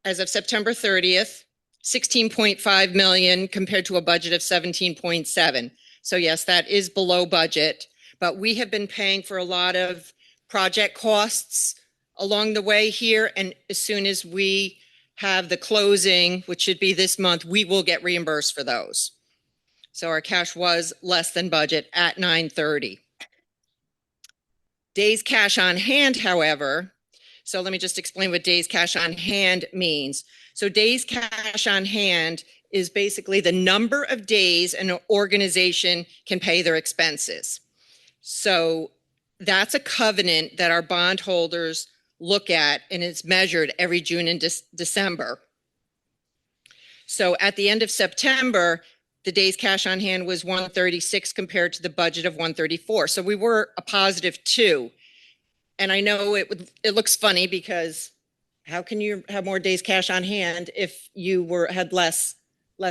as of September 30th, 16.5 million compared to a budget of 17.7. So yes, that is below budget, but we have been paying for a lot of project costs along the way here. And as soon as we have the closing, which should be this month, we will get reimbursed for those. So our cash was less than budget at 9:30. Days cash on hand, however, so let me just explain what days cash on hand means. So days cash on hand is basically the number of days an organization can pay their expenses. So that's a covenant that our bondholders look at, and it's measured every June and December. So at the end of September, the days cash on hand was 136 compared to the budget of 134. So we were a positive 2. And I know it looks funny because how can you have more days cash on hand if you had less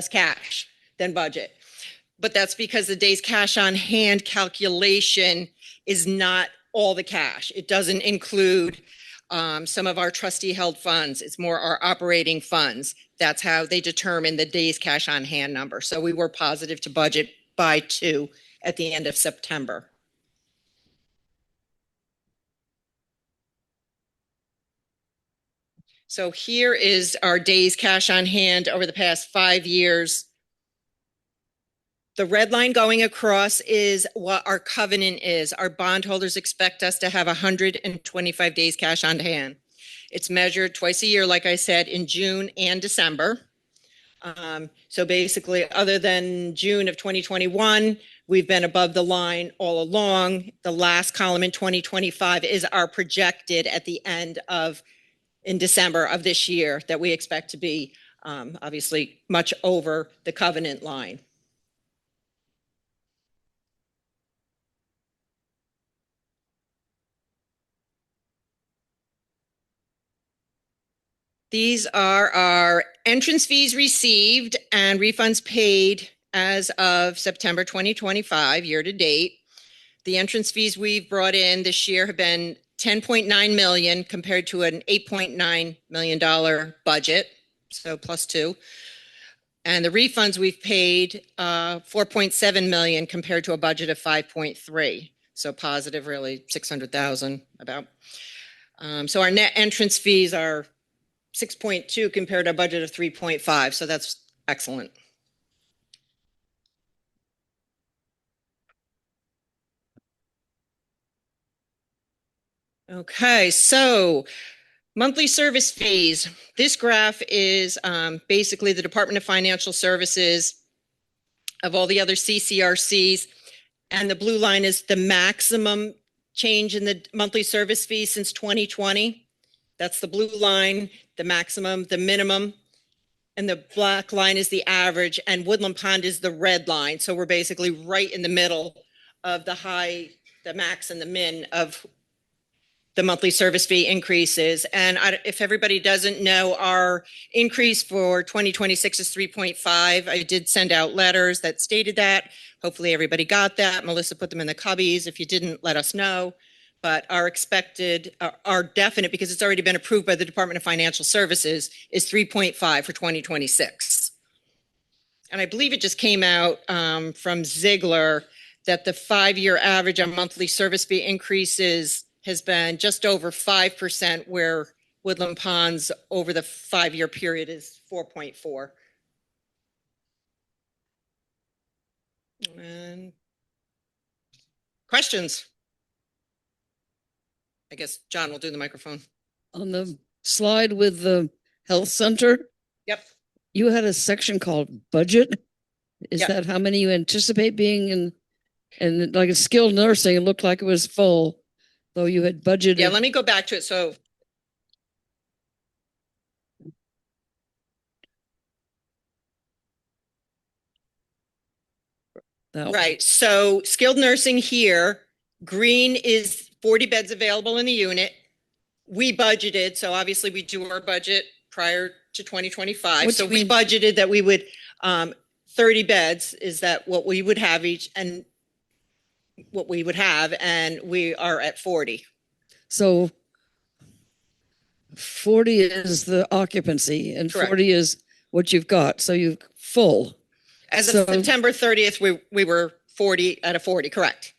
cash than budget? But that's because the days cash on hand calculation is not all the cash. It doesn't include some of our trustee held funds. It's more our operating funds. That's how they determine the days cash on hand number. So we were positive to budget by 2 at the end of September. So here is our days cash on hand over the past 5 years. The red line going across is what our covenant is. Our bondholders expect us to have 125 days cash on hand. It's measured twice a year, like I said, in June and December. So basically, other than June of 2021, we've been above the line all along. The last column in 2025 is our projected at the end of in December of this year that we expect to be obviously much over the covenant line. These are our entrance fees received and refunds paid as of September 2025, year to date. The entrance fees we've brought in this year have been 10.9 million compared to an $8.9 million budget, so +2. And the refunds we've paid 4.7 million compared to a budget of 5.3. So positive, really 600,000 about. So our net entrance fees are 6.2 compared to a budget of 3.5. So that's excellent. Okay, so monthly service fees. This graph is basically the Department of Financial Services of all the other CCRCs. And the blue line is the maximum change in the monthly service fee since 2020. That's the blue line, the maximum, the minimum. And the black line is the average. And Woodland Pond is the red line. So we're basically right in the middle of the max and the min of the monthly service fee increases. And if everybody doesn't know, our increase for 2026 is 3.5. I did send out letters that stated that. Hopefully everybody got that. Melissa put them in the cubbies. If you didn't, let us know. But our expected, our definite, because it's already been approved by the Department of Financial Services, is 3.5 for 2026. And I believe it just came out from Ziegler that the 5-year average on monthly service fee increases has been just over 5%, where Woodland Ponds over the 5-year period is 4.4. And questions? I guess John will do the microphone. On the slide with the health center, Yep. you had a section called budget. Is Yep. that how many you anticipate being in? And like a skilled nursing, it looked like it was full, though you had budgeted. Yeah, let me go back to it. So that one. right. So skilled nursing here, green is 40 beds available in the unit. We budgeted, so obviously we do our budget prior to 2025. Which So we means- budgeted that we would, 30 beds is that what we would have each and what we would have, and we are at 40. So 40 is the occupancy and Correct. 40 is what you've got. So you've full. As So- of September 30th, we were 40 out of 40, correct?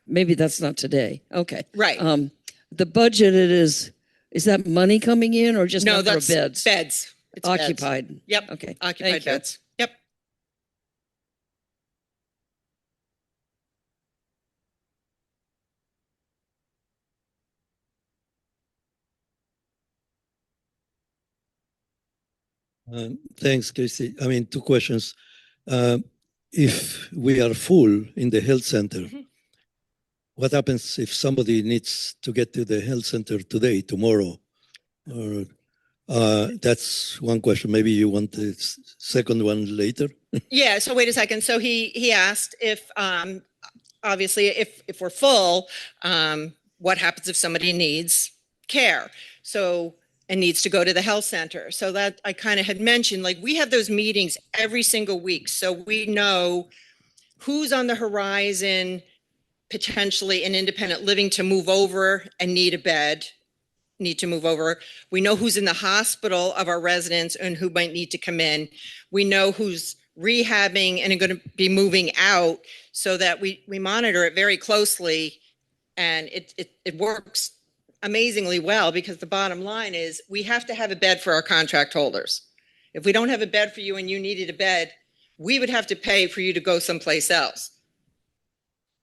Maybe that's not today. Okay. Right. The budget is that money coming in or just No, number that's of beds? beds. It's beds. Occupied. Yep. Okay. Occupied Thank you. beds. Yep. Thanks, Casey. I mean, two questions. If we are full in the health center, Mhm. what happens if somebody needs to get to the health center today, tomorrow? Or that's one question. Maybe you want the second one later. Yeah, so wait a second. So he asked if obviously if we're full, what happens if somebody needs care? So and needs to go to the health center. So that I kind of had mentioned, like we have those meetings every single week. So we know who's on the horizon, potentially an independent living to move over and need a bed, need to move over. We know who's in the hospital of our residents and who might need to come in. We know who's rehabbing and are going to be moving out so that we monitor it very closely. And it works amazingly well because the bottom line is we have to have a bed for our contract holders. If we don't have a bed for you and you needed a bed, we would have to pay for you to go someplace else.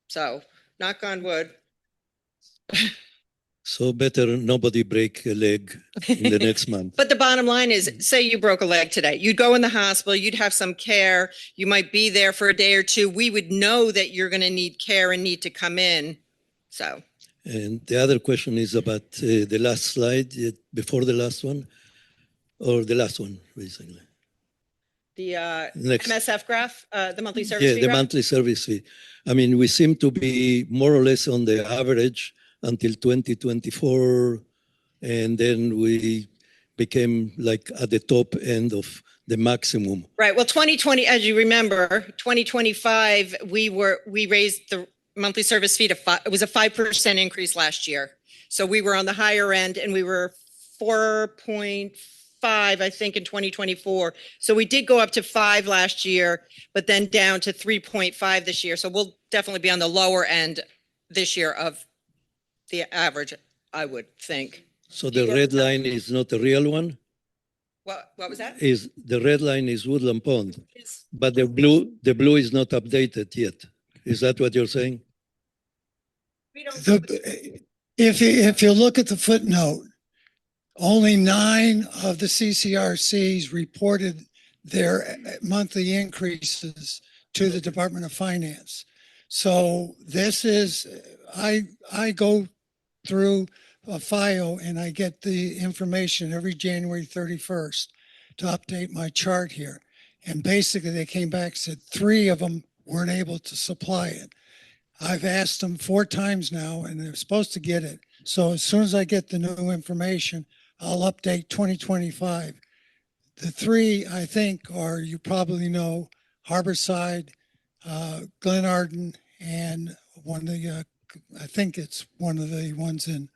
So knock on wood. So better nobody break a leg in the next month. But the bottom line is, say you broke a leg today, you'd go in the hospital, you'd have some care, you might be there for a day or two. We would know that you're going to need care and need to come in. So, And the other question is about the last slide, before the last one, or the last one, basically. the Next. MSF graph, the monthly service Yeah, fee the graph? monthly service fee. I mean, we seem to be more or less on the average until 2024, and then we became like at the top end of the maximum. Right. Well, 2020, as you remember, 2025, we raised the monthly service fee to it was a 5% increase last year. So we were on the higher end and we were 4.5, I think, in 2024. So we did go up to 5 last year, but then down to 3.5 this year. So we'll definitely be on the lower end this year of the average, I would think. So the red line is not a real one. What was that? Is the red line is Woodland Pond, Is- but the blue is not updated yet. Is that what you're saying? We don't. If you look at the footnote, only 9 of the CCRCs reported their monthly increases to the Department of Finance. So this is, I go through FIO and I get the information every January 31st to update my chart here. And basically they came back and said 3 of them weren't able to supply it. I've asked them 4 times now and they're supposed to get it. So as soon as I get the new information, I'll update 2025. The 3 I think are, you probably know, Harborside, Glen Arden, and one of the, I think it's one of the ones in,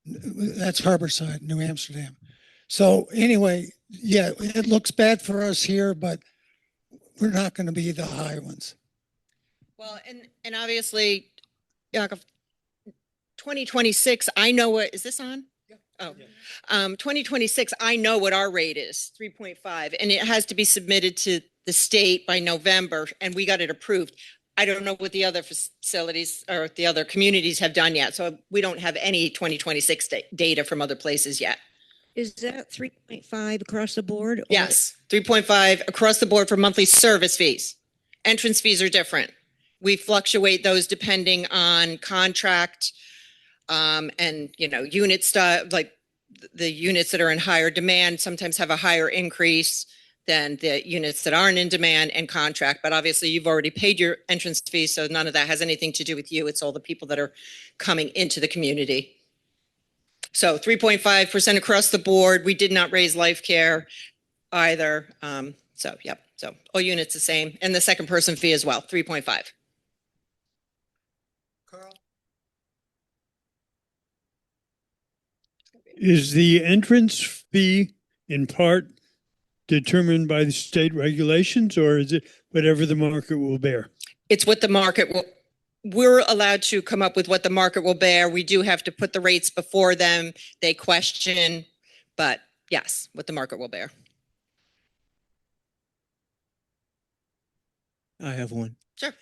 that's Harborside, New Amsterdam. So anyway, yeah, it looks bad for us here, but we're not going to be the high ones. Well, and obviously, Yakov, 2026, I know what, is this on? Oh, 2026, I know what our rate is, 3.5, and it has to be submitted to the state by November, and we got it approved. I don't know what the other facilities or the other communities have done yet. So we don't have any 2026 data from other places yet. Is that 3.5 across the board? Yes, 3.5 across the board for monthly service fees. Entrance fees are different. We fluctuate those depending on contract, and, you know, unit style, like the units that are in higher demand sometimes have a higher increase than the units that aren't in demand and contract. But obviously you've already paid your entrance fee, so none of that has anything to do with you. It's all the people that are coming into the community. So 3.5% across the board. We did not raise life care either. So, yep. So all units the same. And the second person fee as well, 3.5. Carl? Is the entrance fee in part determined by the state regulations, or is it whatever the market will bear? It's what the market will, we're allowed to come up with what the market will bear. We do have to put the rates before them. They question, but yes, what the market will bear. I have one. Sure.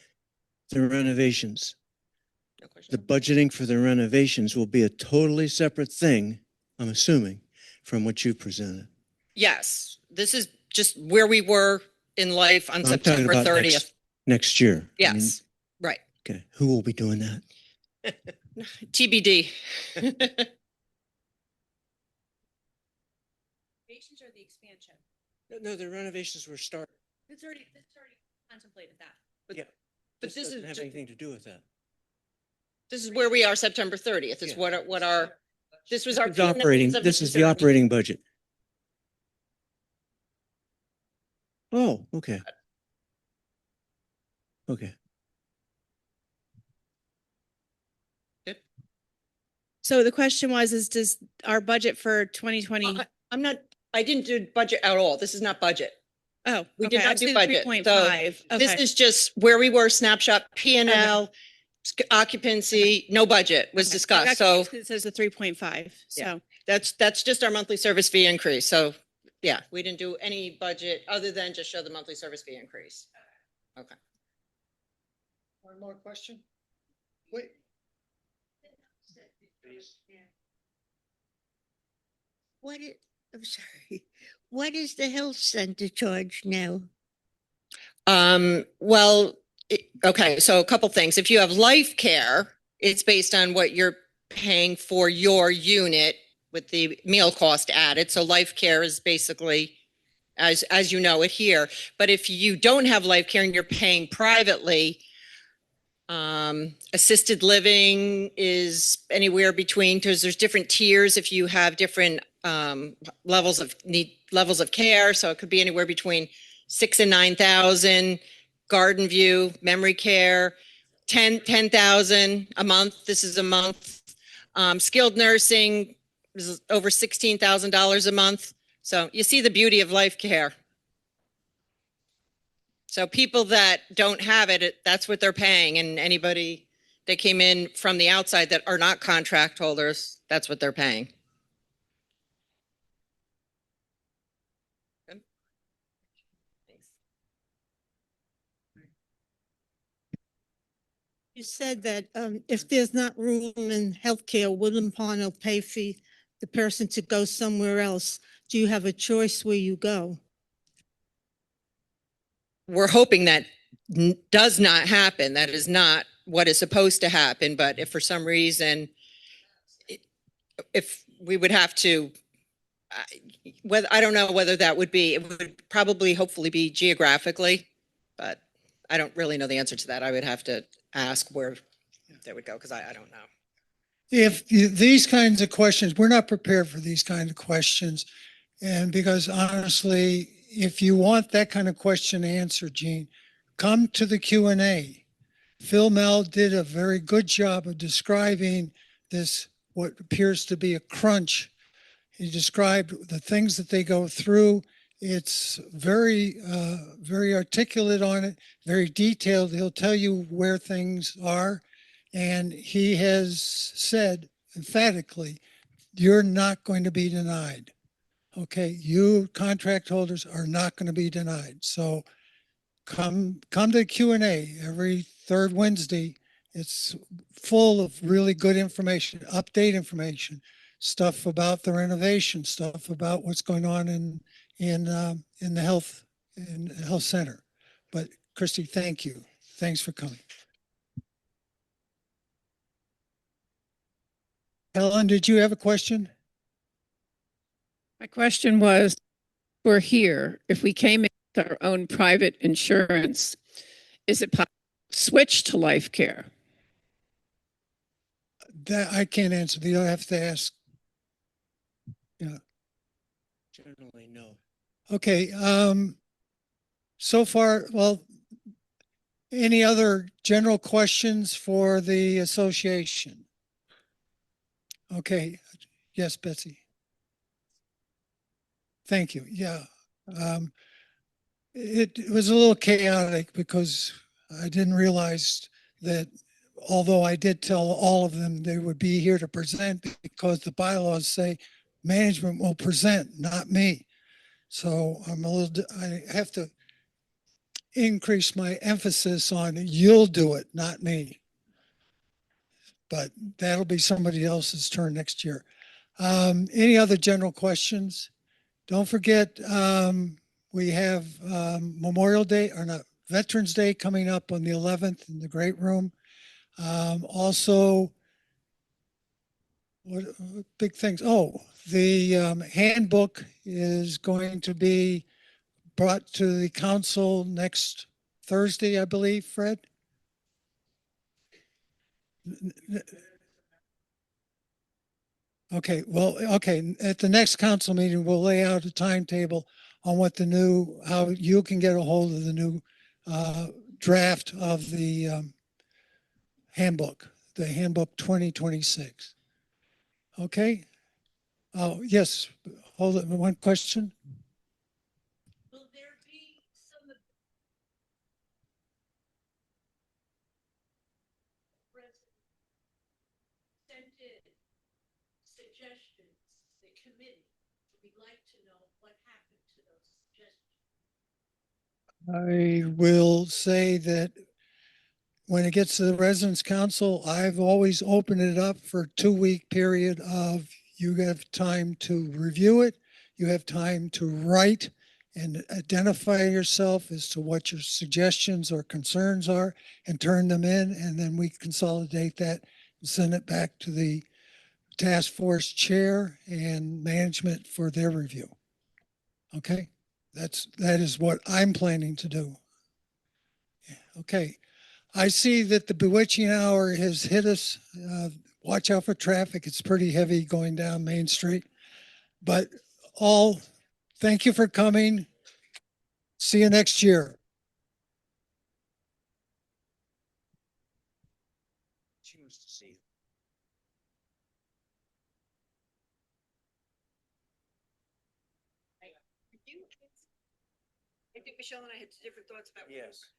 The renovations. No question. The budgeting for the renovations will be a totally separate thing, I'm assuming, from what you presented. Yes, this is just where we were in life on I'm talking September about 30th. next year. I mean, Yes, right. Okay, who will be doing that? TBD. Renovations or the expansion? No, the renovations were started. It's already contemplated that. Yeah. But This this doesn't is have ju- anything to do with that. This is where we are September 30th. Is Yeah. what our, this was our. It's operating, of this is the facility. operating budget. Oh, okay. Okay. So the question was, does our budget for 2020? I'm not, I didn't do budget at all. This is not budget. Oh, We okay, did I not see do the budget. 3.5. So this Okay. is just where we were, snapshot, P and L, occupancy, no budget was Okay. I got discussed. So confused 'cause it says the 3.5. Yeah. So, that's just our monthly service fee increase. So yeah, we didn't do any budget other than just show the monthly service fee increase. Okay. One more question? Wait. I'm sorry. What is the health center charge now? Well, okay, so a couple things. If you have life care, it's based on what you're paying for your unit with the meal cost added. So life care is basically as you know it here. But if you don't have life care and you're paying privately, assisted living is anywhere between, because there's different tiers if you have different levels of care. So it could be anywhere between 6,000 and 9,000. Garden View, memory care, 10,000 a month. This is a month. Skilled nursing is over $16,000 a month. So you see the beauty of life care. So people that don't have it, that's what they're paying. And anybody that came in from the outside that are not contract holders, that's what they're paying. Good. Thanks. You said that if there's not room in healthcare, Woodland Pond will pay for the person to go somewhere else. Do you have a choice where you go? We're hoping that does not happen. That is not what is supposed to happen. But if for some reason, if we would have to, whether, I don't know whether that would be, it would probably hopefully be geographically, but I don't really know the answer to that. I would have to ask where they would go because I don't know. If these kinds of questions, we're not prepared for these kind of questions. And because honestly, if you want that kind of question answered, Gene, come to the Q&A. Phil Mel did a very good job of describing this, what appears to be a crunch. He described the things that they go through. It's very, very articulate on it, very detailed. He'll tell you where things are. And he has said emphatically, you're not going to be denied. Okay, you contract holders are not going to be denied. So come to Q&A every third Wednesday. It's full of really good information, update information, stuff about the renovation, stuff about what's going on in the health center. But Christy, thank you. Thanks for coming. Helen, did you have a question? My question was, we're here, if we came in with our own private insurance, is it possible to switch to life care? That I can't answer. You'll have to ask. Yeah. Generally, no. Okay. So far, well, any other general questions for the association? Okay. Yes, Betsy. Thank you. Yeah. It was a little chaotic because I didn't realize that although I did tell all of them they would be here to present because the bylaws say management will present, not me. So I have to increase my emphasis on you'll do it, not me. But that'll be somebody else's turn next year. Any other general questions? Don't forget, we have Memorial Day or not Veterans Day coming up on the 11th in the Great Room. Also, what big things? Oh, the handbook is going to be brought to the council next Thursday, I believe, Fred. Okay, well, okay. At the next council meeting, we'll lay out a timetable on what the new, how you can get a hold of the new draft of the handbook 2026. Okay. Oh, yes. Hold it. One question. Will there be some suggestions, the committee? We'd like to know what happened to those suggestions. I will say that when it gets to the residents council, I've always opened it up for a 2-week period of you have time to review it. You have time to write and identify yourself as to what your suggestions or concerns are and turn them in. And then we consolidate that and send it back to the task force chair and management for their review. Okay. That is what I'm planning to do. Okay. I see that the bewitching hour has hit us. Watch out for traffic. It's pretty heavy going down Main Street. But all, thank you for coming. See you next year. She wants to see you. I think Michelle and I had different thoughts about. Yes.